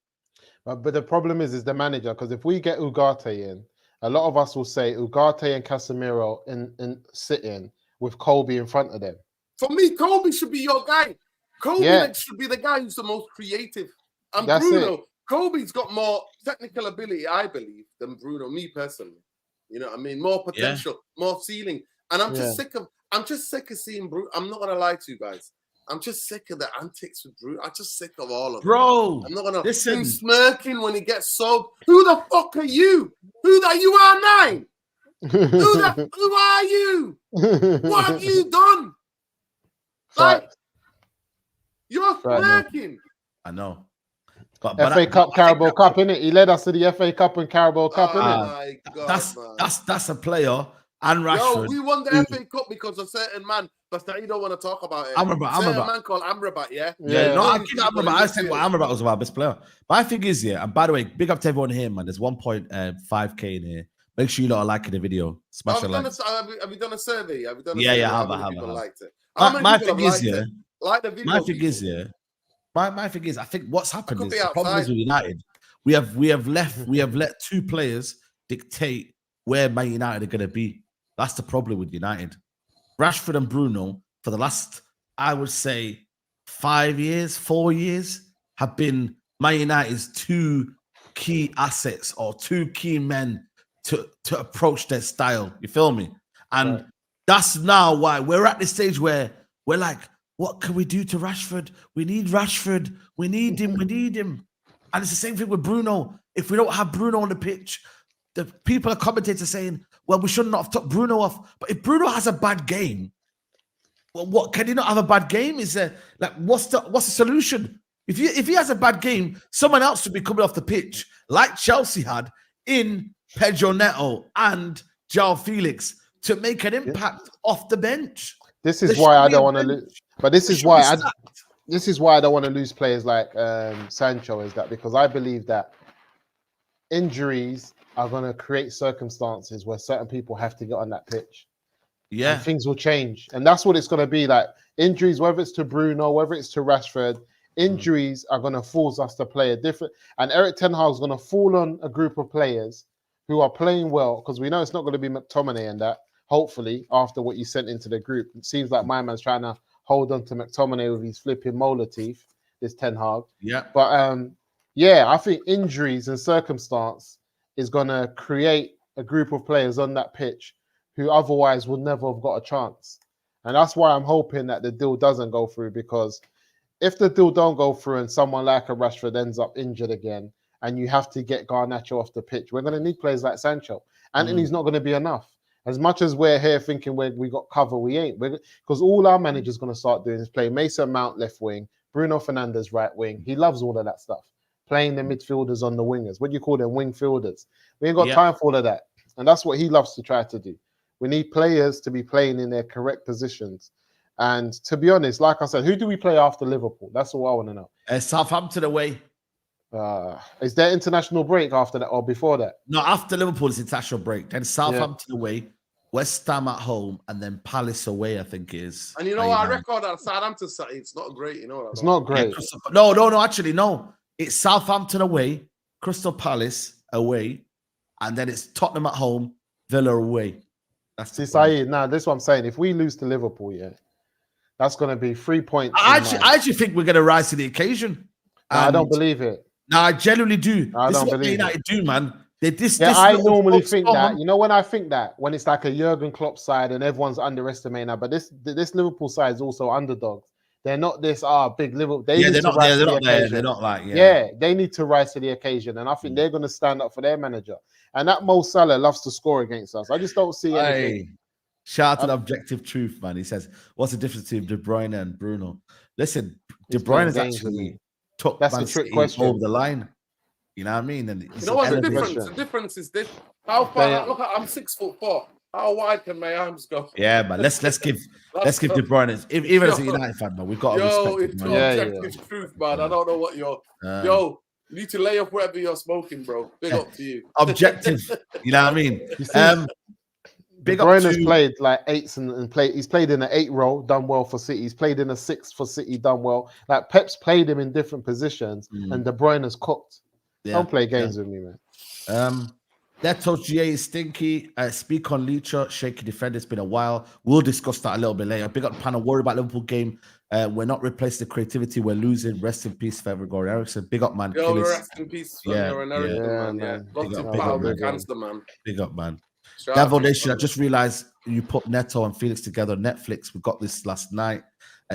But the problem is the manager, because if we get Ugarte in, a lot of us will say Ugarte and Casemiro in sitting with Kobe in front of them. For me, Kobe should be your guy. Kobe should be the guy who's the most creative. And Bruno, Kobe's got more technical ability, I believe, than Bruno, me personally. You know what I mean? More potential, more ceiling. And I'm just sick of seeing Bruno. I'm not gonna lie to you guys. I'm just sick of the antics with Bruno. I'm just sick of all of them. Bro, I'm not gonna him smirking when he gets sold. Who the fuck are you? You are 9. Who are you? What have you done? Like, you're smirking. I know. But FA Cup, Carabao Cup, innit? He led us to the FA Cup and Carabao Cup, innit? My God, that's a player and Rashford. Yo, we won the FA Cup because a certain man, but now you don't want to talk about it. Amrabat. Man called Amrabat, yeah? Yeah, no, I give Amrabat. I said what Amrabat was our best player. My thing is, yeah, and by the way, big up to everyone here, man. There's 1.5K in here. Make sure you lot are liking the video. Smash a like. Have you done a survey? Have you done a survey? Yeah, I have. Liked it? My thing is, yeah. Like the video. My thing is, yeah. My thing is, I think what's happened is the problem is with United. We have let two players dictate where Man United are going to be. That's the problem with United. Rashford and Bruno, for the last, I would say, 4 years, have been Man United's two key assets or two key men to approach their style. You feel me? And that's now why we're at this stage where we're like, what can we do to Rashford? We need Rashford. We need him. And it's the same thing with Bruno. If we don't have Bruno on the pitch, the people are commentators saying, well, we should not have took Bruno off. But if Bruno has a bad game, well, what can he not have a bad game? Is there like what's the solution? If he has a bad game, someone else should be coming off the pitch, like Chelsea had in Pedro Neto and João Felix, to make an impact off the bench. This is why I don't want to lose. But this is why I don't want to lose players like Sancho. Is that because I believe that injuries are going to create circumstances where certain people have to get on that pitch. Yeah, and things will change, and that's what it's going to be like. Injuries, whether it's to Bruno, whether it's to Rashford, injuries are going to force us to play a different. And Eric Ten Hag is going to fall on a group of players who are playing well, because we know it's not going to be McTominay and that. Hopefully, after what you sent into the group, it seems like my man's trying to hold on to McTominay with his flipping molar teeth. This Ten Hag, yeah. But I think injuries and circumstance is going to create a group of players on that pitch who otherwise would never have got a chance. And that's why I'm hoping that the deal doesn't go through, because if the deal don't go through and someone like a Rashford ends up injured again and you have to get Garnacho off the pitch, we're going to need players like Sancho. Anthony's not going to be enough. As much as we're here thinking we got cover, we ain't. Because all our manager's going to start doing is play Mason Mount left wing, Bruno Fernandes right wing. He loves all of that stuff. Playing the midfielders on the wingers. What do you call them? Wing fielders. We ain't got time for all of that. And that's what he loves to try to do. We need players to be playing in their correct positions. And to be honest, like I said, who do we play after Liverpool? That's all I want to know. Southampton away. Is there international break after that or before that? No, after Liverpool is international break. Then Southampton away, West Ham at home, and then Palace away, I think it is. And you know what? I record that Southampton side. It's not great, you know. It's not great. Yeah, no, actually, no. It's Southampton away, Crystal Palace away, and then it's Tottenham at home, Villa away. That's Saeed. Now, this is what I'm saying. If we lose to Liverpool, that's going to be 3 points. I actually think we're going to rise to the occasion. I don't believe it. No, I genuinely do. I this don't is what believe United do, man. I normally think that. You know, when I think that, when it's like a Jurgen Klopp side and everyone's underestimating that, but this Liverpool side is also underdogs. They're not this big Liverpool. They're not there. They're not like they need to rise to the occasion, and I think they're going to stand up for their manager. And that Mo Salah loves to score against us. I just don't see anything. Shout out to the objective truth, man. He says, "What's the difference between De Bruyne and Bruno?" Listen, De Bruyne has actually took Man City over the line. You know what I mean? And you know what's the difference? The difference is this: how far? Look, I'm 6'4". How wide can my arms go? Yeah, man. Let's give De Bruyne, even as a United fan, man, we've got to respect it's objective truth, man. I don't know what you're. You need to lay off wherever you're smoking, bro. Big up to you. Objective. You know what I mean? Big up has played like eights and played. He's played in an 8 role, done well for City. He's played in a 6 for City, done well. Like Pep's played him in different positions, and De Bruyne has cooked. Don't play games with me, man. Neto GA is stinky. Speak on Leacher, shaky defender. It's been a while. We'll discuss that a little bit later. Big up the panel. Worry about Liverpool game. We're not replacing the creativity. We're losing. Rest in peace, for Gordon Ericsson. Big up, man. Yo, rest in peace, Gordon Ericsson, man. Big up, man. Devil Nation. I just realized you put Neto and Felix together on Netflix. We got this last night.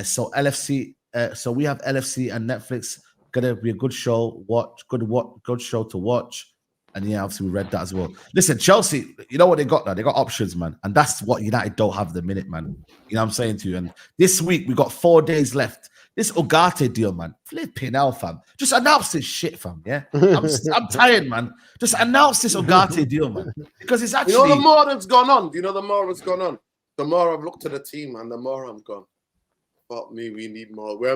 So LFC. So we have LFC and Netflix. Gonna be a good show. Good show to watch. And obviously we read that as well. Listen, Chelsea, you know what they got now? They got options, man. And that's what United don't have at the minute, man. You know what I'm saying to you? And this week we got 4 days left This Ugarte deal, man. Flipping hell, fam. Just announce this shit, fam. Yeah, I'm tired, man. Just announce this Ugarte deal, man. Because it's actually. You know, the more that's gone on. Do you know the more that's gone on? The more I've looked at the team, and the more I'm gone. Fuck me, we need more. We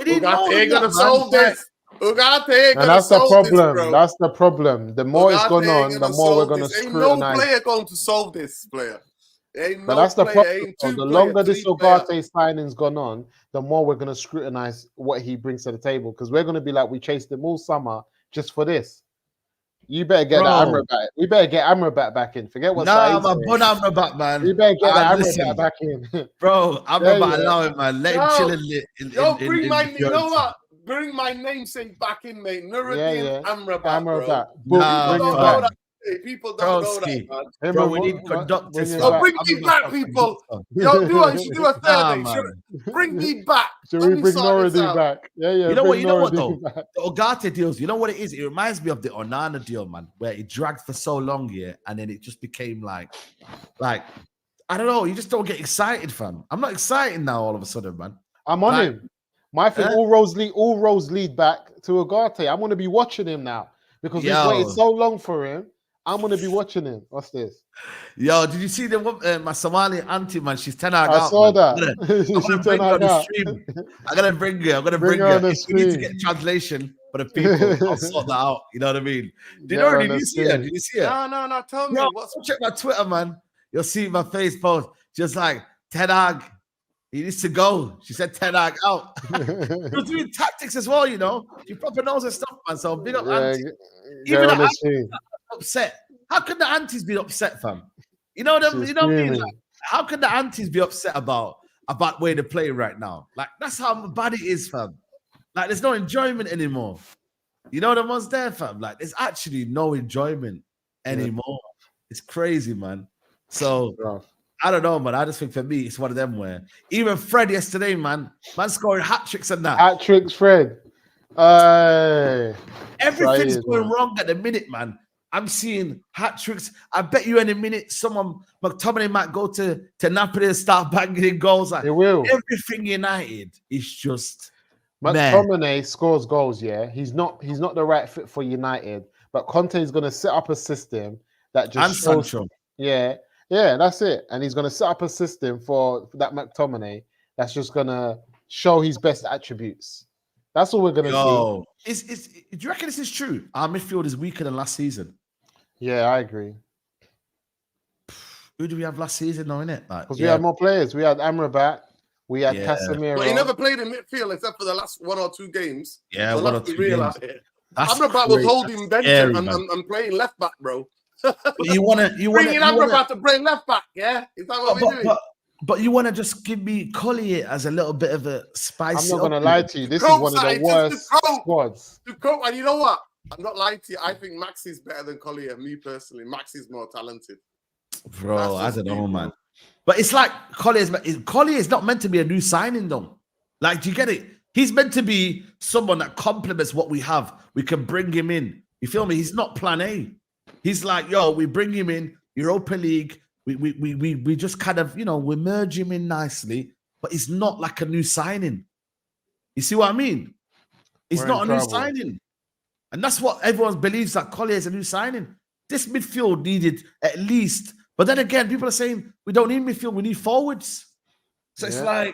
need Ugarte ain't gonna solve this. Ugarte ain't gonna solve this, bro. That's the problem. The more it's gone on, the more we're gonna scrutinize. Ain't no player going to solve this, player. But that's the problem. The longer this Ugarte signing's gone on, the more we're going to scrutinize what he brings to the table, because we're going to be like, we chased him all summer just for this. You better get that Amrabat. We better get Amrabat back in. Forget what. Nah, my bun Amrabat, man. We better get that Amrabat back in, bro. Amrabat, allow him, man. Let him chill bring my. You know what? Bring my namesake back in, mate. Nuruddin Amrabat. Nah, people don't know that, man. Bro, we need conductors. Bring me back, people. Yo, you should do a third. Bring me back. Should we bring Nuruddin back? Yeah. You know what though? The Ugarte deals, you know what it is? It reminds me of the Onana deal, man, where it dragged for so long here, and then it just became like I don't know, you just don't get excited, fam. I'm not excited now all of a sudden, man. I'm on him. My thing, all roads lead back to Ugarte. I'm gonna be watching him now because we've waited so long for him. I'm gonna be watching him. What's this? Yo, did you see my Somali auntie, man? She's 10 hours out. I saw that. I'm gonna bring her on the stream. I'm gonna bring her. If we need to get translation for the people, I'll sort that out. You know what I mean? Did you see her? Did you see her? No. Tell me. Check my Twitter, man. You'll see my face post. Just like Ten Hag, he needs to go. She said Ten Hag out. She was doing tactics as well, you know. She proper knows her stuff, man. So big up auntie. Even the auntie upset. How could the aunties be upset, fam? You know them. You know what I mean? Like, how could the aunties be upset about where they're playing right now? Like that's how bad it is, fam. Like there's no enjoyment anymore. You know the ones there, fam. Like there's actually no enjoyment anymore. It's crazy, man. So I don't know, man. I just think for me, it's one of them where even Fred yesterday, man scoring hat tricks and that. Hat tricks, Fred. Everything's going wrong at the minute, man. I'm seeing hat tricks. I bet you in a minute, McTominay might go to Napoli and start banging in goals. Like, they will. Everything United is just. McTominay scores goals. Yeah, he's not the right fit for United. But Conte is going to set up a system that just shows. Sancho. Yeah, that's it. And he's going to set up a system for that McTominay that's just going to show his best attributes. That's all we're going to see. Do you reckon this is true? Our midfield is weaker than last season. Yeah, I agree. Who do we have last season, though, innit? Because we had more players. We had Amrabat. We had Casemiro. But he never played in midfield except for the last 1 or 2 games. Yeah, 1 or 2 games. Amrabat was holding bench and playing left back, bro. But you want to bringing Amrabat to play left back, yeah? Is that what we're doing? But you want to just give me Collier as a little bit of a spicy. I'm not going to lie to you. This is one of the worst squads. And you know what? I'm not lying to you. I think Max is better than Collier. Me personally, Max is more talented. Bro, I don't know, man. But it's like Collier is not meant to be a new signing, though. Like, do you get it? He's meant to be someone that complements what we have. We can bring him in. You feel me? He's not plan A. He's like, yo, we bring him in, Europa League. We just kind of, we merge him in nicely, but it's not like a new signing. You see what I mean? It's not a new signing. And that's what everyone believes, that Collier is a new signing. This midfield needed at least, but then again, people are saying we don't need midfield, we need forwards. So it's like,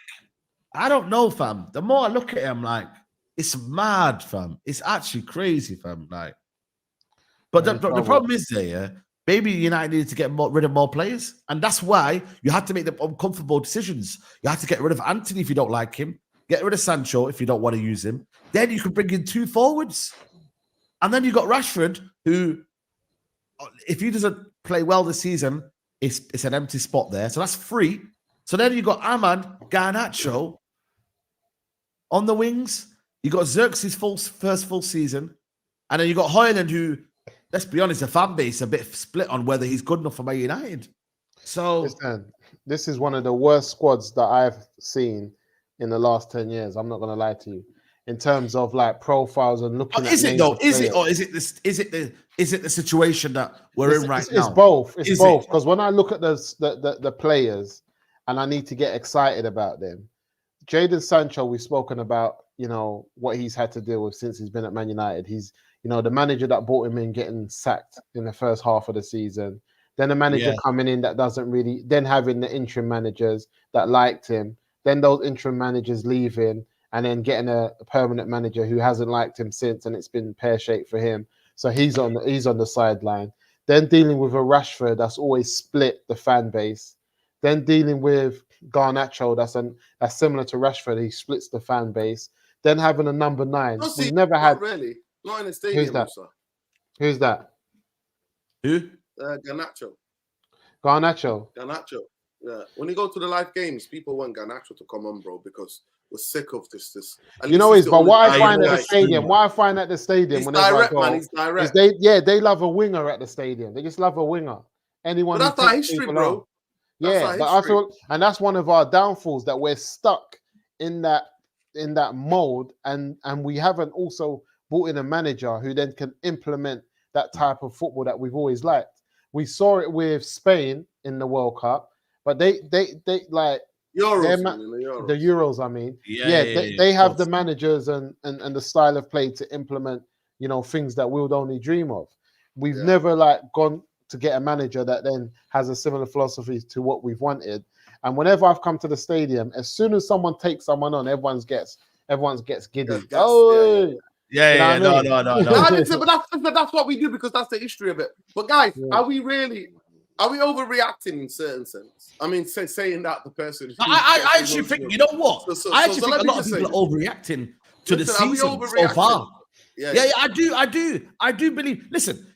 I don't know, fam. The more I look at it, I'm like, it's mad, fam. It's actually crazy, fam. Like, but the problem is there, maybe United needed to get rid of more players. And that's why you had to make the uncomfortable decisions. You had to get rid of Anthony if you don't like him. Get rid of Sancho if you don't want to use him. Then you could bring in 2 forwards. And then you got Rashford, who, if he doesn't play well this season, it's an empty spot there. So that's 3. So then you got Ahmad, Garnacho on the wings. You got Xerxes' first full season. And then you got Højlund, who, let's be honest, the fan base is a bit split on whether he's good enough for Man United. So listen, this is one of the worst squads that I've seen in the last 10 years. I'm not going to lie to you. In terms of like profiles and looking at is it though? Is it, or is it this? Is it the situation that we're in right now? It's both. It's both. Because when I look at the players and I need to get excited about them, Jadon Sancho, we've spoken about, you know, what he's had to deal with since he's been at Man United. He's, you know, the manager that brought him in getting sacked in the first half of the season. Then the manager coming in that doesn't really, then having the interim managers that liked him. Then those interim managers leaving and then getting a permanent manager who hasn't liked him since, and it's been pear-shaped for him. So he's on the sideline. Then dealing with a Rashford that's always split the fan base. Then dealing with Garnacho that's similar to Rashford. He splits the fan base. Then having a number 9. We've never had really not in the stadium. Who's that? Who's that? Who? Garnacho. Garnacho. Yeah. When you go to the live games, people want Garnacho to come on, bro, because we're sick of this. You know, but what I find at the stadium, whenever direct, I go, man, he's direct. They love a winger at the stadium. They just love a winger. Anyone. But that's our history, bro. Yeah, but I feel, and that's one of our downfalls, that we're stuck in that mold, and we haven't also brought in a manager who then can implement that type of football that we've always liked. We saw it with Spain in the World Cup, but they like the Euros. I mean, they have the managers and the style of play to implement, you know, things that we would only dream of. We've never like gone to get a manager that then has a similar philosophy to what we've wanted. And whenever I've come to the stadium, as soon as someone takes someone on, everyone gets giddy. No. But that's what we do, because that's the history of it. But guys, are we overreacting in certain sense? I mean, saying that the person. I actually think, you know what? I actually think a lot of people are overreacting to the season so far. Yeah, I do believe. Listen,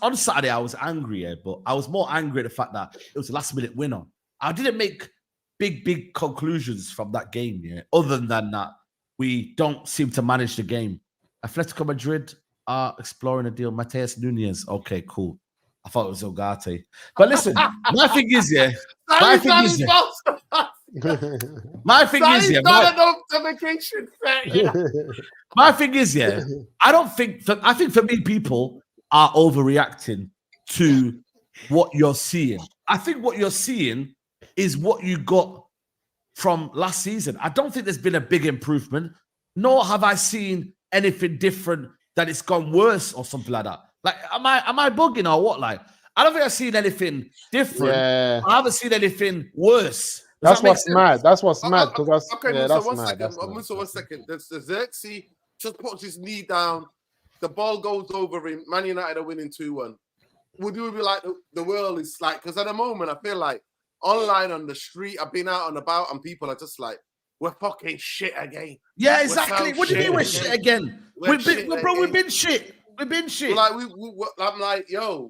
on Saturday I was angry, but I was more angry at the fact that it was a last-minute winner. I didn't make big conclusions from that game. Yeah, other than that, we don't seem to manage the game. Atletico Madrid are exploring a deal. Mateus Nunez. Okay, cool. I thought it was Ugarte. But listen, my thing is, my thing is, I think for me, people are overreacting to what you're seeing. I think what you're seeing is what you got from last season. I don't think there's been a big improvement, nor have I seen anything different that it's gone worse or something like that. Like, am I bugging or what? Like, I don't think I've seen anything different. Yeah. I haven't seen anything worse. That's what's mad. That's what's mad. Okay, so one second. The Xerxes just puts his knee down. The ball goes over him. Man United are winning 2-1. Would you be like, the world is like, because at the moment, I feel like online on the street, I've been out and about, and people are just like, we're fucking shit again. Yeah, exactly. What do you mean we're shit again? We've been shit. We've been shit. Like, I'm like, yo.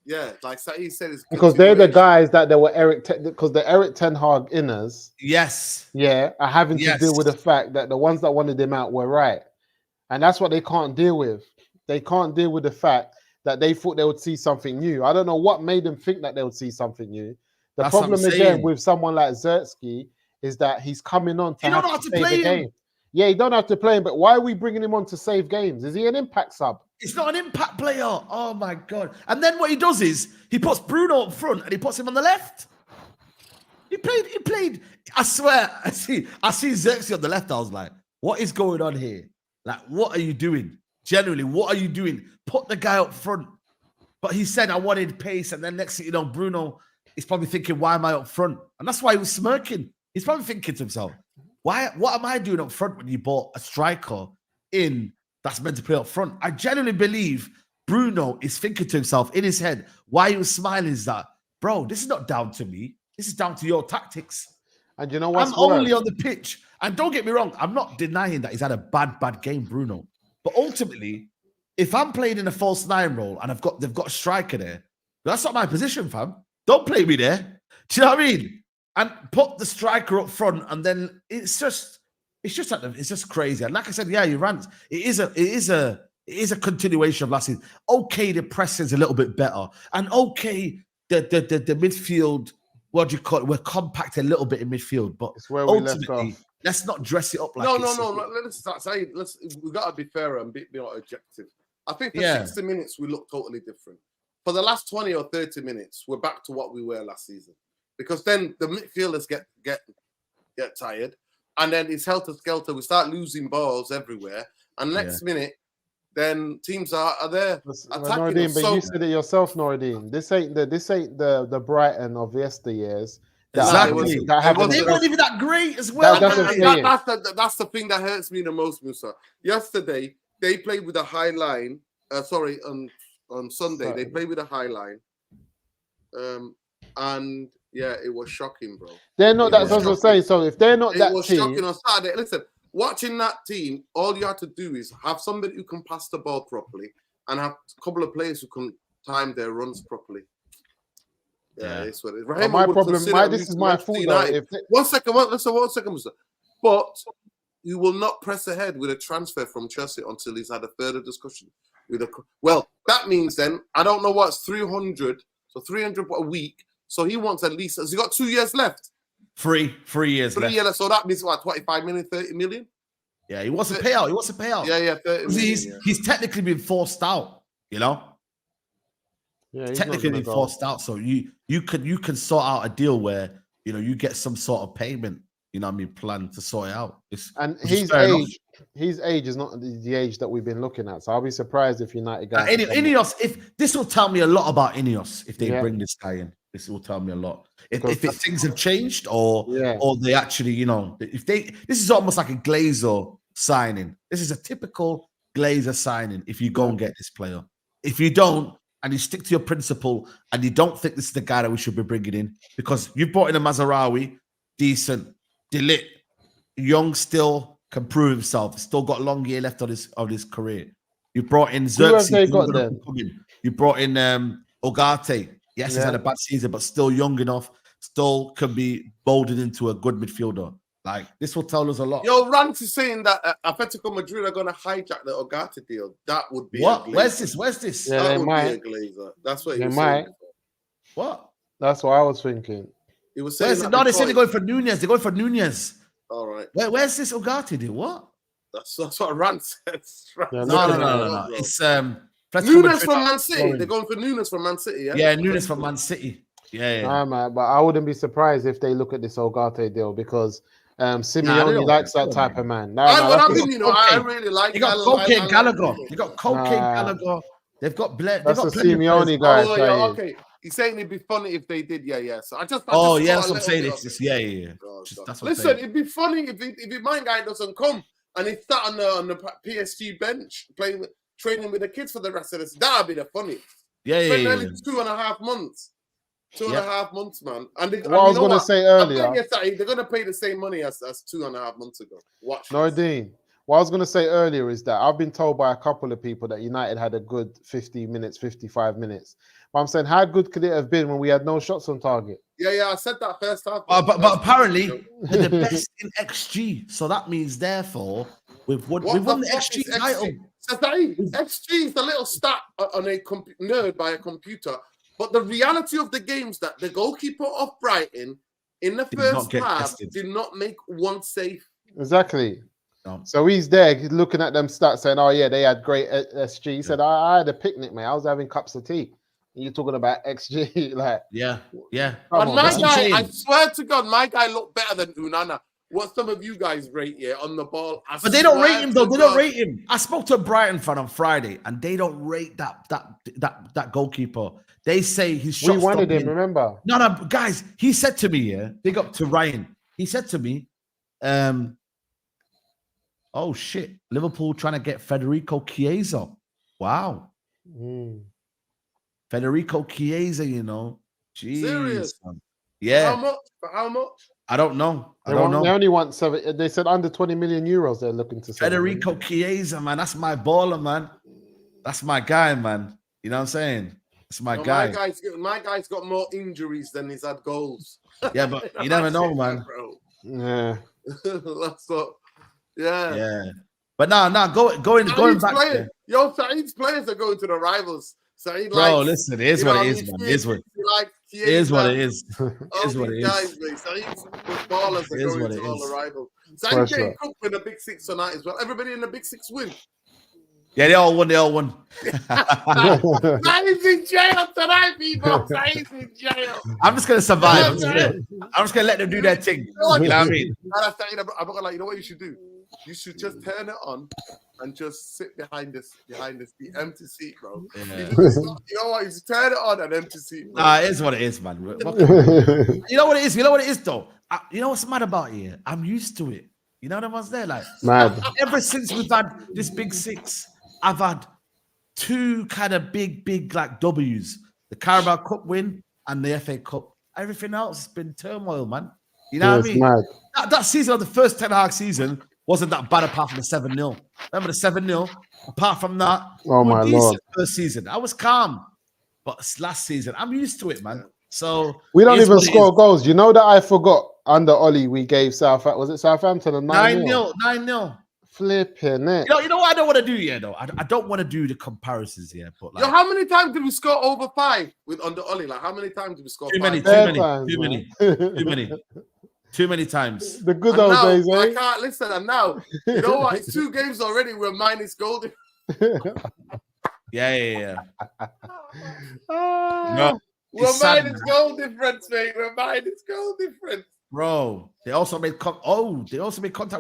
Yeah, like Saeed said, it's because they're the guys that they were because the Eric Ten Hag inners. Yes. Yeah, are having to deal with the fact that the ones that wanted them out were right. And that's what they can't deal with. They can't deal with the fact that they thought they would see something new. I don't know what made them think that they would see something new. The problem again with someone like Xerxes is that he's coming on to have to save the game. Yeah, you don't have to play him, but why are we bringing him on to save games? Is he an impact sub? It's not an impact player. Oh my God. And then what he does is he puts Bruno up front and he puts him on the left. He played. I swear, I see Xerxes on the left. I was like, what is going on here? Like, what are you doing? Generally, what are you doing? Put the guy up front. But he said, I wanted pace. And then next thing you know, Bruno is probably thinking, why am I up front? And that's why he was smirking. He's probably thinking to himself, what am I doing up front when you bought a striker in that's meant to play up front? I genuinely believe Bruno is thinking to himself in his head, why he was smiling is that, bro, this is not down to me. This is down to your tactics. And you know what? I'm only on the pitch. And don't get me wrong, I'm not denying that he's had a bad game, Bruno. But ultimately, if I'm playing in a false 9 role and they've got a striker there, that's not my position, fam. Don't play me there. Do you know what I mean? And put the striker up front, and then it's just crazy. And like I said, yeah, you rant. It is a continuation of last season. Okay, the press is a little bit better, and okay, the midfield. What do you call it? We're compact a little bit in midfield, but it's where we left off. Let's not dress it up like no. Let's say we got to be fair and be more objective. I think for 60 minutes we look totally different. For the last 20 or 30 minutes, we're back to what we were last season. Because then the midfielders get tired, and then it's helter skelter. We start losing balls everywhere, and next minute, then teams are there attacking Noradine, us. but So, you said it yourself, Noradine. This ain't the Brighton of yesteryears. Exactly. They weren't even that great as well. That's the thing that hurts me the most, Musa. Yesterday they played with a high line. On Sunday they played with a high line. And yeah, it was shocking, bro. They're not that. That's what I'm saying. So if they're not that it was team, shocking on Saturday. Listen, watching that team, all you have to do is have somebody who can pass the ball properly and have a couple of players who can time their runs properly. Yeah, it's what it is. Raheem, my problem, this is my fault. One second, Musa. But you will not press ahead with a transfer from Chelsea until he's had a further discussion with a. Well, that means then I don't know what's 300. So 300 a week. So he wants at least. Has he got 2 years left? 3 years left. 3 years. So that means what? 25 million, 30 million. Yeah, he wants a payout. Yeah, 30 million, He's technically been forced out. You know. Yeah, technically been forced out. So you can sort out a deal where you get some sort of payment. Plan to sort it out. His age is not the age that we've been looking at. So I'll be surprised if United guys. Ineos, if this will tell me a lot about Ineos if they bring this guy in. This will tell me a lot. If things have changed or they actually, this is almost like a Glazer signing. This is a typical Glazer signing. If you go and get this player, if you don't and you stick to your principle and you don't think this is the guy that we should be bringing in because you brought in a Mazarawi, decent. Delit, young still can prove himself. Still got a long year left on his career. You brought in Xerxes. You brought in Ugarte. Yes, he's had a bad season, but still young enough. Still can be molded into a good midfielder. Like this will tell us a lot. Yo, Rance is saying that Atletico Madrid are going to hijack the Ugarte deal. That would be what? Where's this? Yeah, that would be a Glazer. That's what he was saying. What? That's what I was thinking. He was saying no, they said they're going for Nunez. They're going for Nunez. All right. Where's this Ugarte deal? What? That's what Rance says. No. It's Nunez from Man City. They're going for Nunez from Man City. Yeah, Nunez from Man City. Yeah. Man, but I wouldn't be surprised if they look at this Ugarte deal because Simeone likes that type of man. I really like. You got Cocaine Gallagher. You got Cocaine Gallagher. They've got Blair. That's a Simeone guy. Okay. He's saying it'd be funny if they did. Yeah. So I just. That's what I'm saying. It's just yeah. Listen, it'd be funny if my guy doesn't come and he's sat on the PSG bench training with the kids for the rest of this. That'd be the funny. Yeah. Nearly 2.5 months. 2.5 months, man. And what I was going to say earlier, they're going to pay the same money as 2.5 months ago. Watch. Nordine, what I was going to say earlier is that I've been told by a couple of people that United had a good 50 minutes, 55 minutes. But I'm saying, how good could it have been when we had no shots on target? Yeah, I said that first half. But apparently, they're the best in XG. So that means, therefore, we've won the XG title. XG is a little stat on a nerd by a computer. But the reality of the games that the goalkeeper of Brighton in the first half did not make one save. Exactly. No. So he's there looking at them stats saying, oh, yeah, they had great SG. He said, I had a picnic, mate. I was having cups of tea. And you're talking about XG. Like, yeah. And my guy, I swear to God, my guy looked better than Unana. What some of you guys rate on the ball. But they don't rate him, though. They don't rate him. I spoke to a Brighton fan on Friday, and they don't rate that goalkeeper. They say his shot. We wanted him, remember? No, guys. He said to me, big up to Ryan. He said to me, oh shit, Liverpool trying to get Federico Chiesa. Wow. Federico Chiesa, Jeez. Serious? Yeah. For how much? I don't know. They only want 7. They said under 20 million euros. They're looking to sell. Federico Chiesa, man. That's my baller, man. That's my guy, man. You know what I'm saying? That's my guy. My guy's got more injuries than he's had goals. Yeah, but you never know, man. Yeah. That's what. Yeah. But going back. Saeed's players are going to the rivals. Saeed listen, it is what it is, man. It is what it is. What it is. It's what it is. Saeed's ballers are going to all the rivals. Saeed getting cooked with the Big Six tonight as well. Everybody in the Big Six win. Yeah, they all won. Saeed's in jail tonight, people. Saeed's in jail. I'm just gonna survive. I'm just gonna let them do their thing. You know what I mean? I'm not gonna like. You know what you should do? You should just turn it on and just sit behind the empty seat, bro. Yeah. You know what? You just turn it on, an empty seat. Bro. It is what it is, man. You know what it is. You know what it is, though. You know what's mad about it? I'm used to it. You know what one's there, like Mad. ever since we've had this big six, I've had two kind of big like W's: the Carabao Cup win and the FA Cup. Everything else has been turmoil, man. You know what I mean? Mad. That season of the first Ten Hag season wasn't that bad apart from the 7-0. Remember the 7-0? Apart from that, Oh my Lord. first season. I was calm. But last season, I'm used to it, man. So we don't even score goals. You know that I forgot under Ollie we gave Southampton a 9-0? 9-0. Flipping it. You know what I don't want to do here, though? I don't want to do the comparisons here. But like, Yo, how many times did we score over 5 with under Ollie? Like, how many times did we score? Too many times. The good And old now, days, I eh? can't listen. And now, you know what? It's 2 games already. We're minus goal. Yeah. Ah. No, We're it's sad, minus man. goal difference, mate. We're minus goal difference. Bro, they also made contact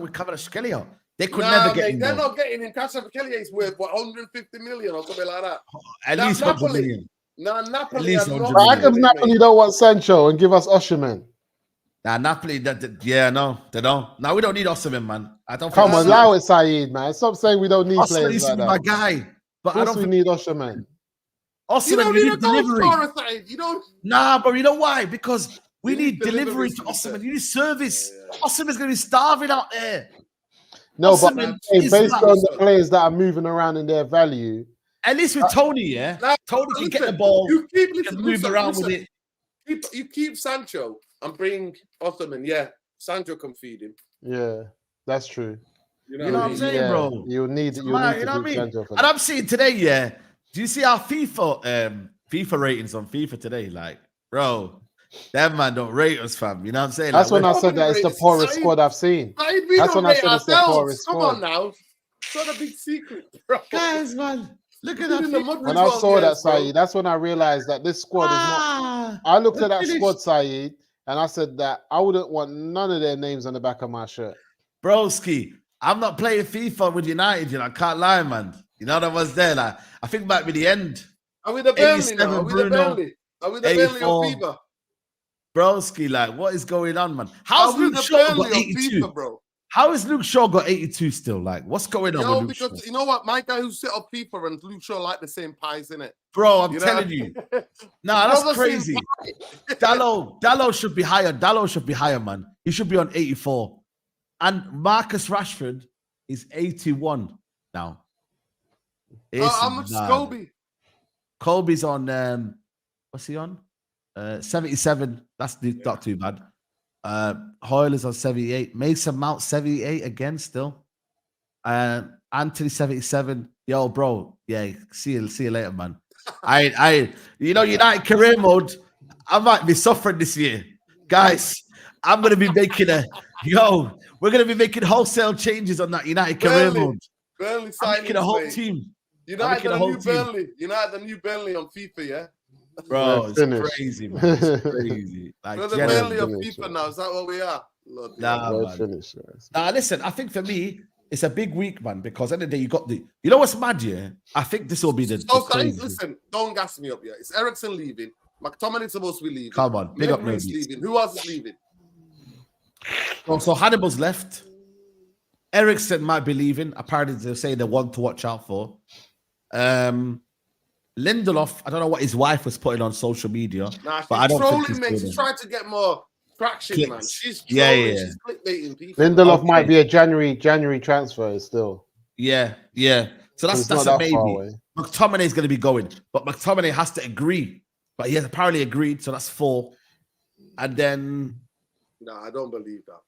with Kvaratskhelia. They could Nah, never get mate, him. they're though. not getting him. Kvaratskhelia is worth what, 150 million or something like that. At least 100 million. Nah, Napoli. least are 100 not million. How getting come it, Napoli mate. don't want Sancho and give us Osherman? Napoli, no, they don't. Now we don't need Osimhen, man. I don't. Come think on, allow it, Saeed, man. Stop saying we don't need Osimhen players used to like be my that. guy, but Of I course don't we think need Osherman. You Osimhen. don't We need a need goal delivery. scorer, Saeed. You don't. Nah, bro, you know why? Because we You need need delivery delivery to to be Osimhen. fair. You need service. Yeah. Osimhen's gonna be starving out there. No, but Osimhen hey, is based mad. on the players that are moving around in their value, At least with Tony, yeah. Nah, Tony can get listen, the ball, You keep can move around with it. You keep Sancho and bring Ottoman. Yeah, Sancho can feed him. yeah, that's true. You know what I'm saying, Yeah, bro? You'll need Man, to you know keep what I mean? Sancho for And that. I'm seeing today, yeah. Do you see our FIFA ratings on FIFA today? Like, bro, that man don't rate us, fam. You know what I'm saying? That's like, when I said that it's the poorest squad I've seen. Saeed, we That's don't when I rate said it's the ourselves. poorest Come squad. on now. It's not a big secret, bro. guys, man, look at We've been in the that. mud When for I 12 saw that, years, bro. Saeed, that's when I realized that this squad is not. I looked at that squad, Saeed, and I said that I wouldn't want none of their names on the back of my shirt. Broski, I'm not playing FIFA with United, you know. I can't lie, man. You know that was there. Like, I think might be the end. Are we the Burnley 87 now? Are we the Bruno, Burnley? Are we the Burnley 84. of FIFA? Broski, like, what is going on, man? How's Are we Luke the Shaw got Burnley of 82? FIFA, bro? How is Luke Shaw got 82 still? Like, what's going on Yo, with Luke because Shaw? you know what? My guy who set up FIFA and Luke Shaw like the same pies, innit? Bro, I'm You know? telling you. Nah, that's Brother crazy. Dallo should be higher. Dallo should be higher, man. He should be on 84. And Marcus Rashford is 81 now. How much is mad. Kobe? Kobe's on what's he on? 77. That's not too bad. Hoyle is on 78. Mason Mount 78 again still. Anthony 77. Yo, bro. Yeah, see you later, man. United career mode. I might be suffering this year. Guys, I'm gonna be making we're gonna be making wholesale changes on that United career mode. Burnley I'm signing making a whole mate. team. United the new Burnley. United the new Burnley on FIFA, yeah? Bro, Yeah, it's crazy, man. It's crazy. Like, We're the genuinely. Burnley of FIFA now. Is that what we are? Lord, Nah, Well man. finished, yes. Nah, listen, I think for me, it's a big week, man, because at the end of the day, you got the. You know what's mad, yeah? I think this will be the. So, crazy. listen, don't gas me up yet. It's Ericsson leaving. McTominay's supposed to be leaving. Come on, big up Medri's Medri. leaving. Who else is leaving? So Hannibal's left. Ericsson might be leaving. Apparently, they say the one to watch out for. Lindelof, I don't know what his wife was putting on social media, Nah, she's but I don't think trolling, mate. She's trying to get more traction, Clicks. man. She's Yeah, trolling. yeah. She's clickbaiting people. Lindelof Okay. might be a January transfer still. Yeah. So that's It's not a that maybe. far away. McTominay is going to be going, but McTominay has to agree. But he has apparently agreed, so that's 4. And then Nah, I don't believe that.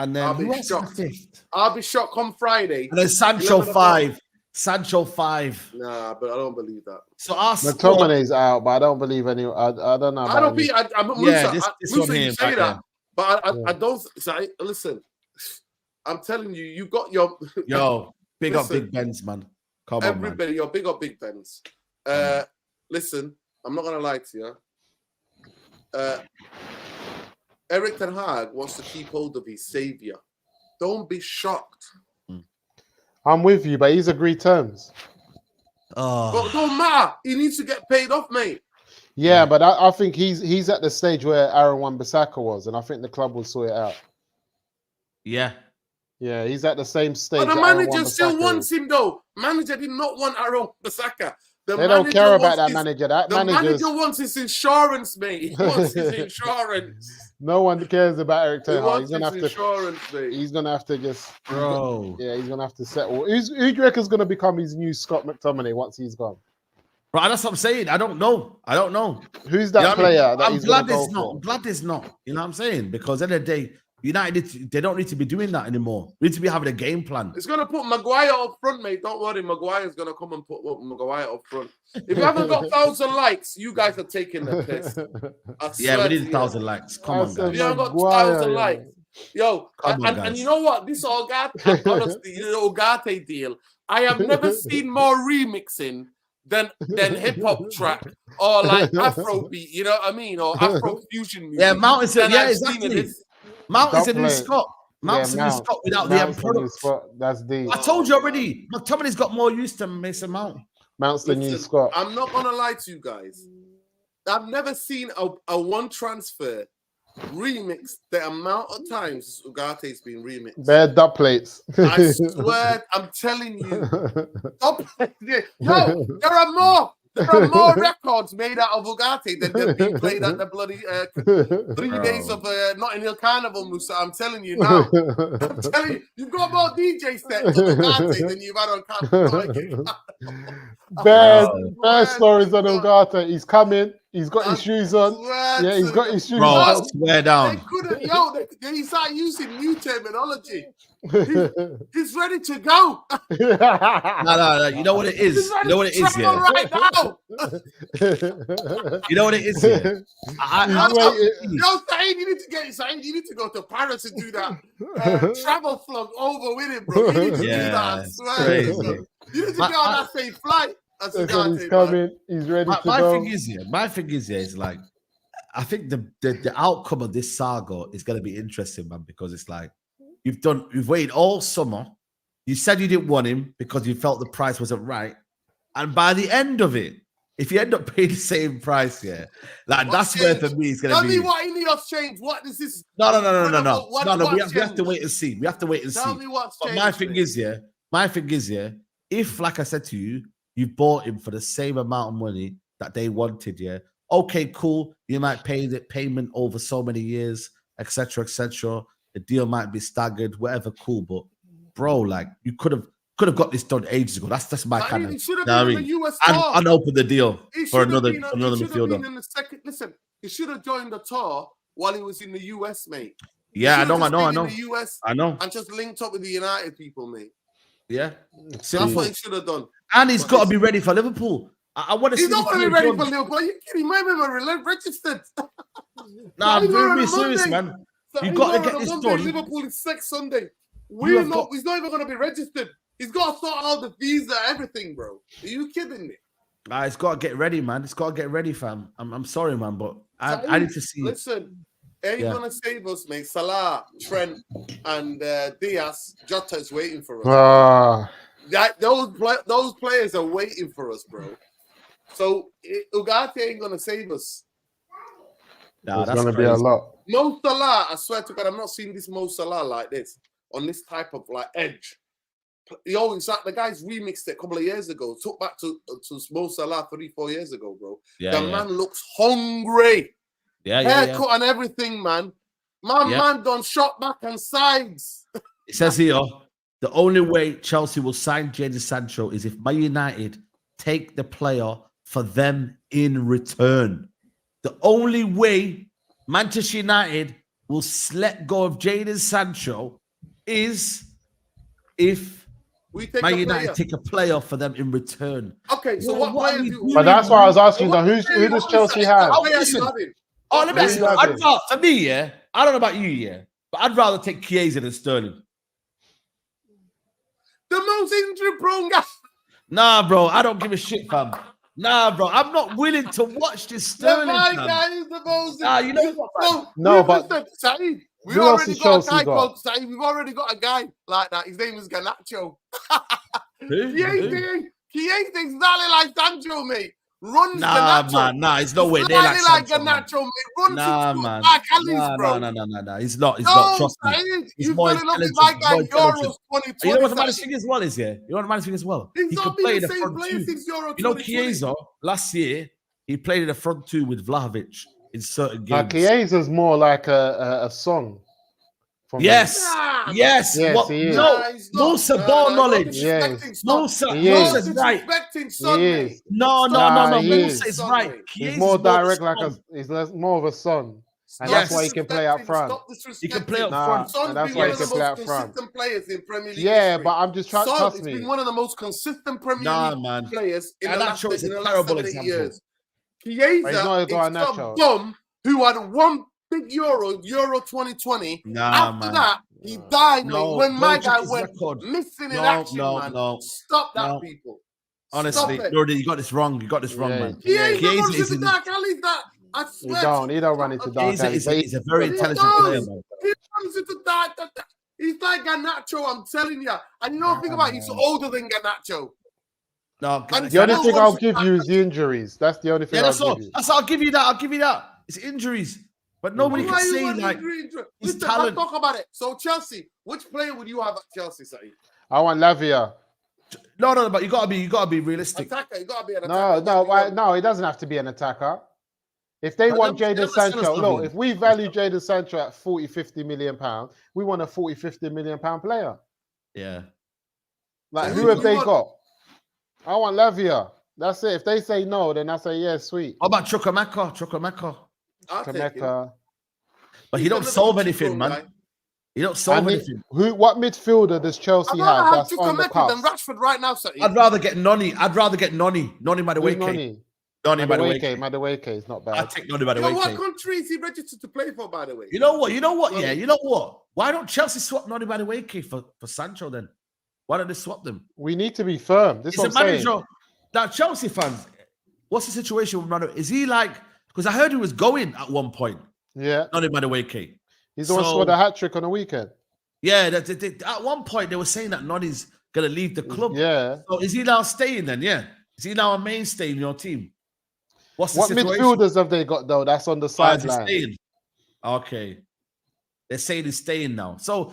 who I'll be else is the shocked. 5th? I'll be shocked come Friday. And then Sancho 11 o'clock. 5. Sancho 5. Nah, but I don't believe that. So our squad, McTominay's out, but I don't believe any. I don't know. I don't any- think I'm Yeah, Musa. this Musa, one you here, say right that, there. but Yeah. I don't. Listen, I'm telling you, you got your Yo, big up Listen. Big Benz, man. Come on, man. Everybody, you're big Benz. Listen, I'm not gonna lie to you. Eric Ten Hag wants to keep hold of his savior. Don't be shocked. I'm with you, but he's agreed terms. But don't matter. He needs to get paid off, mate. Yeah, but I think he's at the stage where Aaron Wan-Bissaka was, and I think the club will sort it out. Yeah. Yeah, he's at the same stage. But the that Aaron manager still Wan-Bissaka wants is. Him, though. Manager did not want Aaron Bissaka. They don't care about that manager. The manager wants his insurance, mate. He wants his insurance. No one cares about Eric Ten Hag. He's gonna have insurance, mate. He's gonna have to just, bro. Yeah, he's gonna have to settle. Who do you reckon's gonna become his new Scott McTominay once he's gone? Right, that's what I'm saying. I don't know. Who's that player? I'm glad it's not. I'm glad it's not. You know what I'm saying? Because at the end of the day, United, they don't need to be doing that anymore. We need to be having a game plan. It's gonna put Maguire up front, mate. Don't worry, Maguire's gonna come and put Maguire up front. If you haven't got 1,000 likes, you guys are taking the piss. Yeah, we need 1,000 likes. Come on, guys. If you haven't got 1,000 likes, yo, and you know what? This Ugarte, honestly, the Ugarte deal. I have never seen more remixing than hip hop track or like Afrobeat. You know what I mean? Or Afro fusion music. Yeah, Mountain said, yeah, exactly. Mount's a new Scott. Mount's a new Scott without the end product. That's deep. I told you already. McTominay's got more use than Mason Mount. Mount's the new Scott. I'm not gonna lie to you guys. I've never seen a one transfer remixed the amount of times Ugarte's been remixed. Bare dub plates. I swear, I'm telling you. No, there are more. There are more records made out of Ugarte than they've been played at the bloody 3 days of Notting Hill Carnival, Musa. I'm telling you now. I'm telling you, you've got more DJ sets of Ugarte than you've had on Carnival. Bad stories on Ugarte. He's coming. He's got his shoes on. Yeah, he's got his shoes on. Bro, swear down. They start using new terminology. He's ready to go. No. You know what it is? You know what it is, yeah? Right now. You know what it is, yeah? Saeed, you need to go to Paris and do that travel vlog over with it, bro. You need to do that, I swear. You need to get on that same flight. He's coming. He's ready to go. My thing is, is like, I think the outcome of this saga is going to be interesting, man, because it's like, you've waited all summer. You said you didn't want him because you felt the price wasn't right. And by the end of it, if you end up paying the same price, yeah, like that's where for me it's going to be. Tell me what Ineos changed. What is this? No. We have to wait and see. We have to wait and see. Tell me what's changed. But my thing is, if, like I said to you, you bought him for the same amount of money that they wanted, yeah. Okay, cool. You might pay the payment over so many years, etc., etc. The deal might be staggered, whatever, cool. But bro, like you could have got this done ages ago. That's my kind of. And open the deal for another midfielder. Listen, he should have joined the tour while he was in the US, mate. Yeah, I know. The US, I know. And just linked up with the United people, mate. Yeah, that's what he should have done. And he's got to be ready for Liverpool. I want to see. He's not going to be ready for Liverpool. Are you kidding? My man registered. Nah, I'm be serious, man. So you got to get this done. Liverpool is next Sunday. He's not even going to be registered. He's got to sort out the visa, everything, bro. Are you kidding me? Nah, it's got to get ready, man. It's got to get ready, fam. I'm sorry, man, but I need to see. Listen, ain't going to save us, mate. Salah, Trent, and Diaz. Jota is waiting for us. Those players are waiting for us, bro. So Ugarte ain't going to save us. Nah, that's going to be a lot. Mo Salah, I swear to God, I'm not seeing this Mo Salah like this on this type of like edge. Yo, it's like the guys remixed it a couple of years ago. Took back to Mo Salah 3-4 years ago, bro. Man looks hungry. Haircut and everything, man. Man done shot back and sides. It says here, the only way Chelsea will sign Jadon Sancho is if Man United take the player for them in return. The only way Manchester United will let go of Jadon Sancho is if Man United take a player for them in return. Okay, so what player do But that's why I was asking you, who does Chelsea have? Let me ask you, for me, I don't know about you, but I'd rather take Chiesa than Sterling. The most injury-prone guy. Nah, bro, I don't give a shit, fam. Nah, bro, I'm not willing to watch this Sterling. My Fam. guy is the most. Nah, you know what, man? No, but Saeed, we who else already has got a Chelsea guy got? called Saeed. We've already got a guy like that. His name is Garnacho. Who? Chiesa exactly like Sancho, mate. Runs Nah, Garnacho. man, nah, it's nowhere near like Slightly Sancho, man. Garnacho, mate. Runs Nah, his man. back alleys, bro. Nah. He's not. No, Trust me. Saeed, He's you more fell in love with intelligent. my He's guy more intelligent. Euros 2020. You know what the maddest Saeed. thing as well is, yeah? You know what the maddest thing as well? He's He not could been play the the same front player two. since Euro You know, 2020. Chiesa, last year, he played in the front two with Vlahovic in certain games. Chiesa's more like a song. Yes. Nah, Yes. Yes, What? he is. No. Musa ball knowledge. Yes. Musa's right. He is. No. he Musa is is. right. He's more direct, like he's more of a son. And Yes. that's why he can play up front. He can play up Nah, front. Son's and that's been why one he of the can play most up front. consistent players in Premier League Yeah, history. but I'm just trying. Son Trust has me. been one of the most consistent Premier Nah, League man. players in the last Garnacho is a 7 terrible 8 example. years. But he's not Chiesa a is some Garnacho. bum who had one big Euro 2020. Nah, After man. that, he died, No, mate. When my don't check guy his went record. missing in No, action, no, man. no. Stop that, No. people. Honestly, Stop it. Jordan, you got this wrong. You got this wrong, Yeah, man. Chiesa Chiesa runs is into in- dark alleys that I He swear. don't run into dark Chiesa alleys. is a very He intelligent does. player, man. He runs into dark. He's like Garnacho, I'm telling you. And you know, think about it, he's older than Garnacho. No, And The only no thing one I'll should give back you that. is the injuries. That's the only thing yeah, I'll that's all. give you. That's all. I'll give you that. I'll give you that. It's injuries, but nobody Why can you say want like injury? his Listen, talent. let's talk about it. So Chelsea, which player would you have at Chelsea, Saeed? I want Lavia. No. But you gotta be realistic. Attacker, you gotta be an No, attacker. no, he doesn't have to be an attacker. If they But want let me Jadon say Sancho, something. look, if we value Jadon Sancho at 40, 50 million pounds, we want a 40, 50 million pound player. Yeah. Like, So who who have do they you want? got? I want Lavia. That's it. If they say no, then I say, yeah, sweet. What about Chukwemeka? I'll take him. Kameka. But he He's don't another solve good anything, football man. guy. He don't solve And anything. what midfielder does Chelsea I'd have rather have that's on the Chukwemeka than cuffs? Rashford right now, Saeed. I'd rather get Noni. Noni by the way. Who's Noni? Noni by the way. Madueke is not I bad. take Noni by the You know what way. country is he registered to play for, by the way? You know what? Yeah, you know what? Why don't Chelsea swap Noni by the way for Sancho then? Why don't they swap them? We need to be firm. This is It's what a I'm saying. manager. Now, Chelsea fans, what's the situation with Noni? Is he like, because I heard he was going at one point, Yeah. Noni by the way. He's the one who scored a hat trick on the weekend. Yeah, at one point they were saying that Noni's going to leave the club. Yeah. So is he now staying then? Yeah. Is he now a mainstay in your team? What's the What situation? midfielders have they got though? That's on the Is he sideline. staying? Okay. They're saying he's staying now. So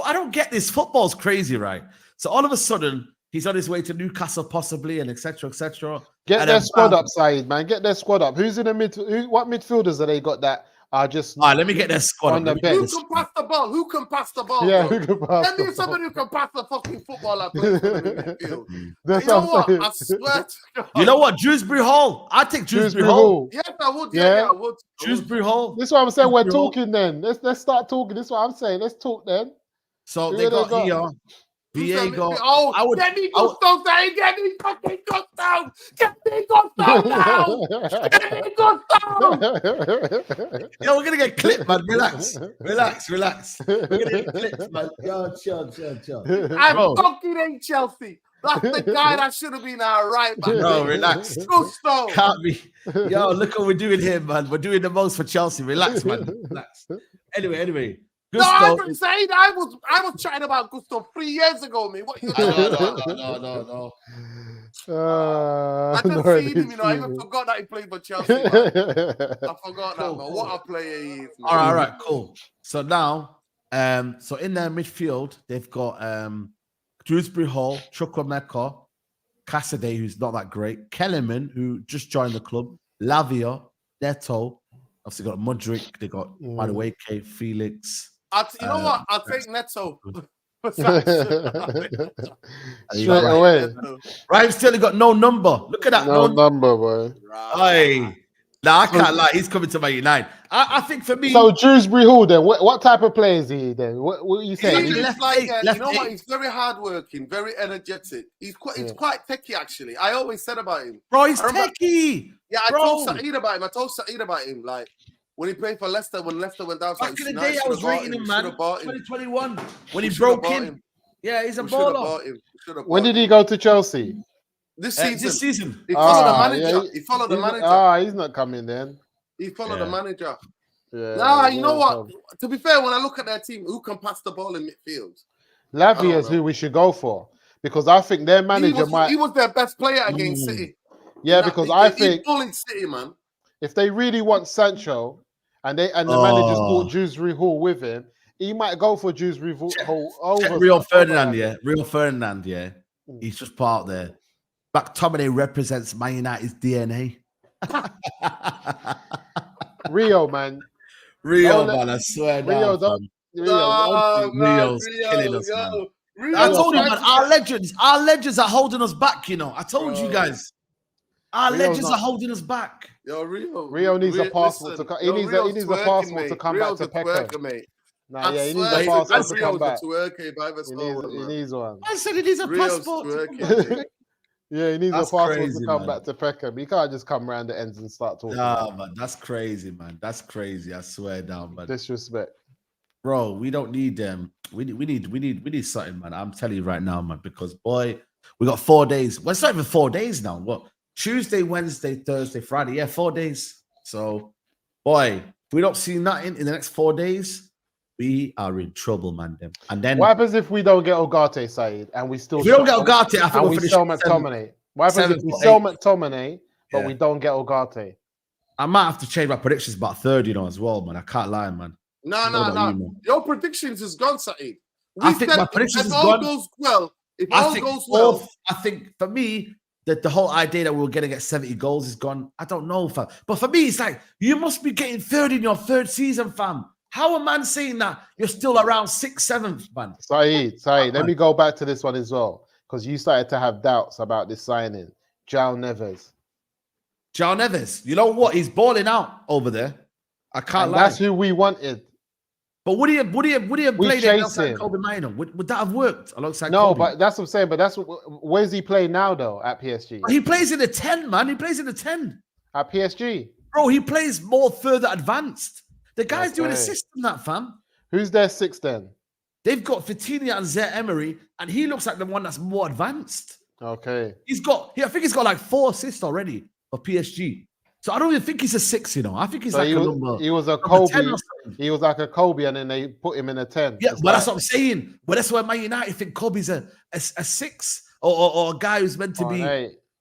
I don't get this. Football's crazy, right? So all of a sudden he's on his way to Newcastle possibly, and etc. etc. Get their squad up, Saeed, man. Get their squad up. Who's in the mid? What midfielders have they got that are just? All right, let me get their squad on up. the bench. Who can pass the ball? Who can pass the ball? Yeah, bro? who can pass Let me the somebody who can pass the fucking football and play for them in the field. That's You know what I'm what? saying. I swear to God. You know what? Dewsbury Hall. I take Dewsbury Dewsbury Hall. Hall. Yes, I would. Yeah. Yeah, I would. Dewsbury Hall. This is what I'm saying. We're Dewsbury Hall. talking then. Let's start talking. This is what I'm saying. Let's talk then. So Who they have they got got? here. Viego. Oh, I would- get me I would- Gusto down. Get me fucking Gusto. Get me Gusto down. Get me Gusto. Yo, we're gonna get clipped, man. Relax. We're gonna get clipped, man. Yo, chill. I'm Bro. fucking ain't Chelsea. That's the guy that should have been our right back. Bro, relax. Gusto. Can't be. Yo, look what we're doing here, man. We're doing the most for Chelsea. Relax, man. Relax. Anyway. No, I Gusto. was saying I was chatting about Gusto 3 years ago, man. What you doing? No. I just no, seen him, you know. I even forgot that he played for Chelsea. Man. I forgot that, man. What a player he is, man. All right, cool. So now, so in their midfield, they've got Dewsbury Hall, Chukwemeka, Cassidy, who's not that great, Kellerman, who just joined the club, Lavia, Neto, obviously got Mudryk, they got, by the way, Kate, Felix. You know what? I'll take Neto. Straight Right. away. Raheem still got no number. Look at that. No number, boy. Hey. Nah, I can't lie. He's coming to Man United. I think for me, So Dewsbury Hall then, what type of player is he then? What are you saying? He's left like, eight, you left know what? eight. He's very hardworking, very energetic. He's quite techie, actually. I always said about him. bro, he's I remember- techie. Yeah, I Bro. told Saeed about him. Like when he played for Leicester, when Leicester went down. Back in the day, I was rating him, man. Should have bought him. 2021 when he We should have broke bought in. him. Yeah, he's a We should have baller. bought him. We should have When bought did he him. go to Chelsea? This season. This season. He followed the Ah, manager. yeah, He followed the manager. He's not coming then. He followed the manager. Yeah, Nah, you know what? To be fair, when I look at their team, who can pass the ball in midfield? Lavia is who we should go for because I think their manager He was their best player against City. Yeah, because I think he bullied City, man. If they really want Sancho and the manager's brought Dewsbury Hall with him, he might go for Dewsbury Hall over Rio Ferdinand, yeah. Rio Ferdinand, yeah. He's just part there. McTominay represents Man United's DNA. Rio, man. Rio, man, I swear. Rio, Rio's killing us, man. I told you, man, our legends are holding us back, you know. I told you guys. Our legends are holding us back. Yo, Rio needs a passport to come. He needs a passport to come back to Peckham. Nah, yeah, he needs a passport to come back. He needs one. I said he needs a passport. Yeah, he needs a passport to come back to Peckham. He can't just come around the ends and start talking. Nah, man, that's crazy, man. That's crazy. I swear down, man. Disrespect. Bro, we don't need them. We need something, man. I'm telling you right now, man, because boy, we got 4 days. Well, it's not even 4 days now. What? Tuesday, Wednesday, Thursday, Friday. Yeah, 4 days. So, boy, if we don't see nothing in the next 4 days, we are in trouble, man. And then what happens if we don't get Ugarte, Saeed, and we still if we don't get Ugarte, I think we sell McTominay? What happens if we sell McTominay, but we don't get Ugarte? I might have to change my predictions about third, you know, as well, man. I can't lie, man. No. Your predictions is gone, Saeed. I think my predictions is gone. If all goes well, I think for me, that the whole idea that we were going to get 70 goals is gone. I don't know, fam. But for me, it's like, you must be getting third in your third season, fam. How a man saying that you're still around 6th, 7th, man? Saeed, let me go back to this one as well, because you started to have doubts about this signing. João Neves. You know what? He's balling out over there. I can't lie. That's who we wanted. But would he have played alongside Kobe Mino? Would that have worked alongside Kobe? No, but that's what I'm saying. But where's he playing now, though, at PSG? He plays in the 10, man. He plays in the 10. At PSG? Bro, he plays more further advanced. The guy's doing a system, that, fam. Who's their 6 then? They've got Vitinha and Zaire Emery, and he looks like the one that's more advanced. Okay. I think he's got like 4 assists already for PSG. So I don't even think he's a 6, you know. I think he's a number. He was a Kobe. He was like a Kobe, and then they put him in a 10. Yeah, but that's what I'm saying. But that's why Man United think Kobe's a 6 or a guy who's meant to be.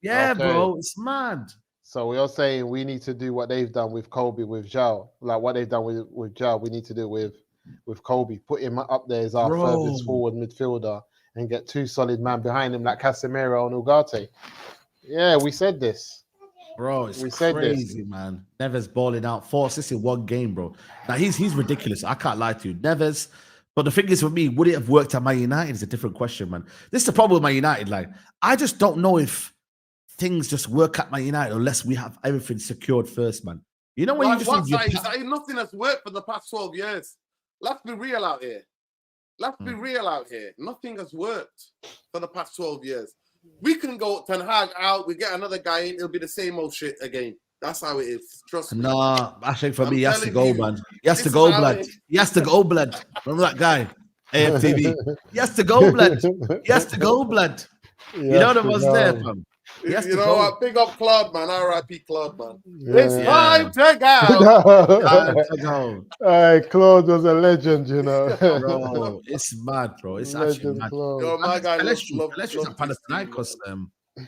Yeah, okay. Bro, it's mad. So we're saying we need to do what they've done with Kobe, with João. Like what they've done with João, we need to do with Kobe. Put him up there as our furthest forward midfielder and get 2 solid men behind him like Casemiro and Ugarte. Yeah, we said this. Bro, it's crazy, man. Neves balling out 4 assists in 1 game, bro. Now he's ridiculous. I can't lie to you. Neves. But the thing is, with me, would it have worked at Man United is a different question, man. This is the problem with Man United. Like, I just don't know if things just work at Man United unless we have everything secured first, man. You know when you just nothing has worked for the past 12 years. Let's be real out here. Nothing has worked for the past 12 years. We can go Ten Hag out, we get another guy in, it'll be the same old shit again. That's how it is. Trust me. Nah, I think for me, he has to go, man. He has to go, blood. He has to go, blood. Remember that guy? AFTV. He has to go, blood. He has to go, blood. You know that was there, fam. You know what? Big up Claude, man. R.I.P. Claude, man. It's time to go. Claude was a legend, you know. Bro, it's mad, bro. It's actually mad. Yo, my guy love Panathinaikos,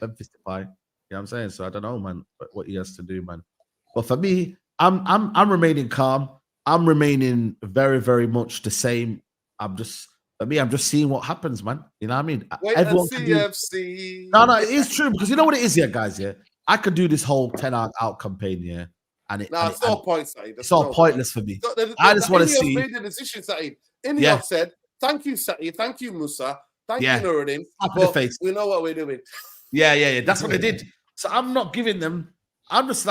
Memphis Depay. You know what I'm saying? So I don't know, man, what he has to do, man. But for me, I'm remaining calm. I'm remaining very, very much the same. I'm just seeing what happens, man. You know what I mean? Everyone can CFC. No, it is true because you know what it is here, guys. Yeah, I could do this whole 10 out campaign, yeah, and it's all pointless. It's all pointless for me. I just want to see. Made the decision, Saeed. Ineos said, "Thank you, Saeed. Thank you, Musa. Thank you, Nuruddin." We know what we're doing. Yeah. That's what they did. So I'm not giving them. I'm just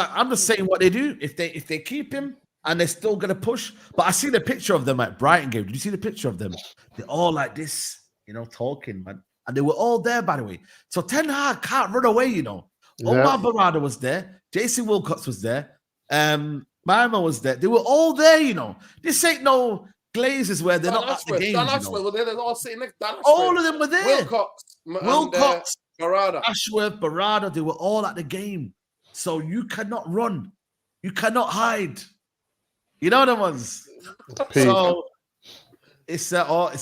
saying what they do. If they keep him. And they're still going to push. But I see the picture of them at Brighton game. Did you see the picture of them? They're all like this, you know, talking, man. And they were all there, by the way. So Ten Hag can't run away, you know. Omar Barada was there. Jason Wilcox was there. Maima was there. They were all there, you know. This ain't no Glazers where they're not at the game. They're all sitting next to all of them were there. Wilcox, Barada. Barada, they were all at the game. So you cannot run. You cannot hide. You know the ones. So it's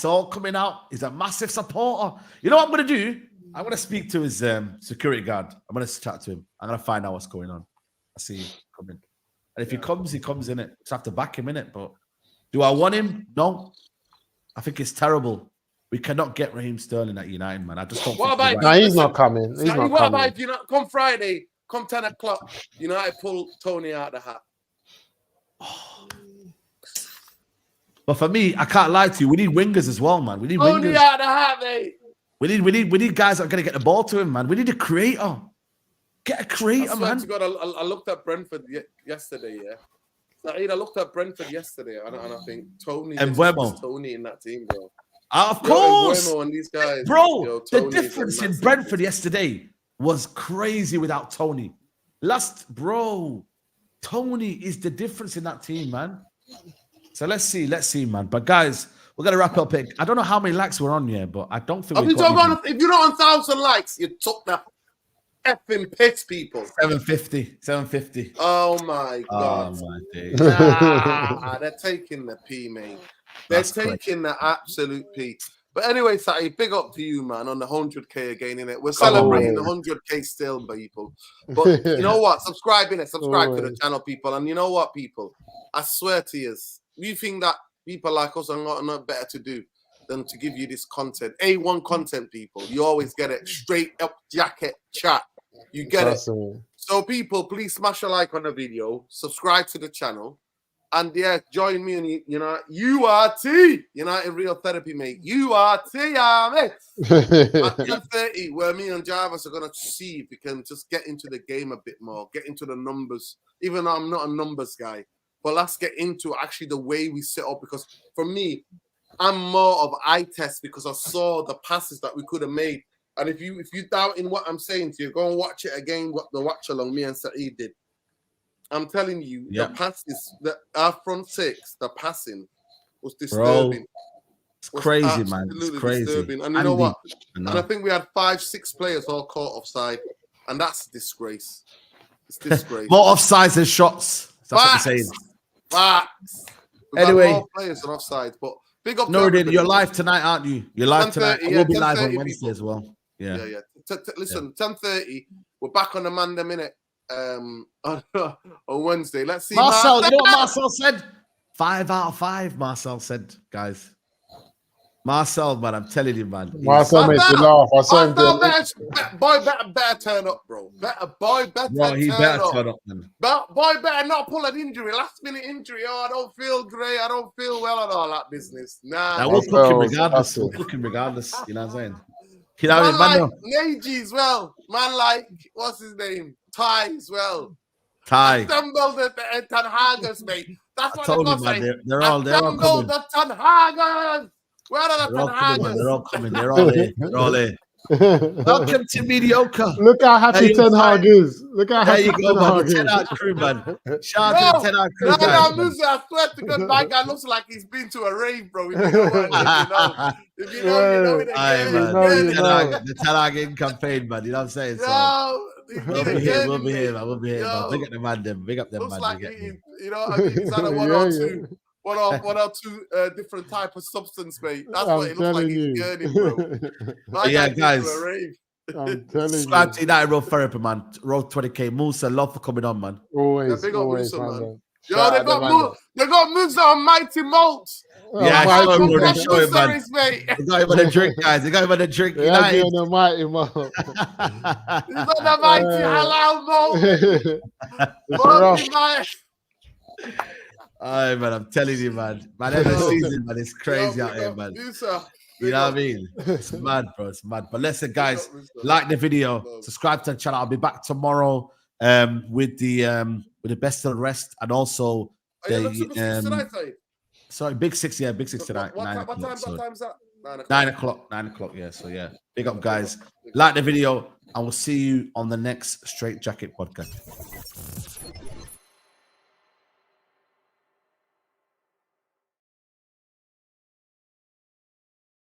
all coming out. He's a massive supporter. You know what I'm going to do? I'm going to speak to his security guard. I'm going to chat to him. I'm going to find out what's going on. I see him coming. And if he comes in it. Just have to back him in it. But do I want him? No. I think it's terrible. We cannot get Raheem Sterling at United, man. I just don't. What about? No, he's not coming. He's not what coming. about if you know? Come Friday, come 10 o'clock. United pull Tony out of the hat. But for me, I can't lie to you. We need wingers as well, man. We need Tony wingers. out of the hat, mate. We need guys that are gonna get the ball to him, man. We need a creator. Get a creator, man. To God, I looked at Brentford yesterday. Yeah, Saeed, I looked at Brentford yesterday, and I think Tony and Tony in that team, bro. Of course, and these guys, bro. The difference in Brentford yesterday was crazy without Tony. Tony is the difference in that team, man. So let's see, man. But guys, we're gonna wrap up. I don't know how many likes we're on here, but I don't think if you're not on 1,000 likes, you took the effing piss, people. 750. Oh my God. Oh my days. They're taking the pee, mate. They're taking the absolute pee. But anyway, Saeed, big up to you, man, on the 100K again, innit? We're celebrating the 100K still, people. But you know what? Subscribe to the channel, people. And you know what, people? I swear to you, you think that people like us are not better to do than to give you this content. A1 content, people. You always get it. Straight up jacket chat. You get it. So, people, please smash a like on the video. Subscribe to the channel. And yeah, join me in URT, United Real Therapy, mate. URT, mate. At 10:30, where me and Jarvis are gonna see if we can just get into the game a bit more, get into the numbers. Even though I'm not a numbers guy, but let's get into actually the way we set up. Because for me, I'm more of eye test because I saw the passes that we could have made. And if you doubt in what I'm saying to you, go and watch it again. What the watch along me and Saeed did. I'm telling you, the passes, our front six, the passing was disturbing. Bro, it's crazy, man. It's crazy. Disturbing. And you know what? And I think we had 5-6 players all caught offside, and that's a disgrace. It's disgrace. More offsides than shots. That's what I'm saying. Facts. Anyway, more players than offsides, but big up. Nuruddin, you're live tonight, aren't you? You're live tonight. I will be live on Wednesday as well. Yeah. Listen, 10:30. We're back on the Monday minute. On Wednesday. Let's see. Marcel, you know what Marcel said? 5 out of 5, Marcel said, guys. Marcel, man, I'm telling you, man. Marcel makes me laugh. I saw him boy better turn up, bro. Better turn up, man. Boy better not pull an injury, last minute injury. Oh, I don't feel great. I don't feel well and all that business. Nah. We'll cook him regardless. We'll cook him regardless. You know what I'm saying? You know man like Neji as well. Man like, what's his name? Ty as well. Ty. Assembled the Ten Hagers, mate. That's what they're saying. They're all coming. The Ten Hagers. Where are the Ten Hagers? They're all coming. They're all there. They're all there. Welcome to mediocre. Look how happy Ten Hag is. Look how happy Ten Hag is. 10 Hag crew, man. Shout out to the 10 Hag crew. I swear to God, my guy looks like he's been to a rave, bro. If you know, the 10 Hag in campaign, man. You know what I'm saying? So, we'll be here, man. Big up the man, them. Big up them, looks man. Like he's had a one or two different type of substance, mate. That's what it looks like he's gurning, bro. Yeah, guys. I'm telling Subscribe to United Road Therapy, man. Road 20K. Musa, love for coming on, man. Always, big up always, Musa, man. Yo, they got Musa on Mighty Malts. Yeah, show him, man. Mate. They got him on a drink, guys. They got him on a drink. Yeah, he's on the Mighty Malt. He's on the Mighty Halal Malt. Aye, man, I'm telling you, man. Man, every season, man, it's crazy out here, man. You know what I mean? It's mad, bro. It's mad. But listen, guys, like the video, subscribe to the channel. I'll be back tomorrow with the best of the rest, and also sorry, Big Six, Big Six tonight. What time is that? 9 o'clock. 9 o'clock. Yeah. So yeah, big up, guys. Like the video, and we'll see you on the next Straightjacket podcast.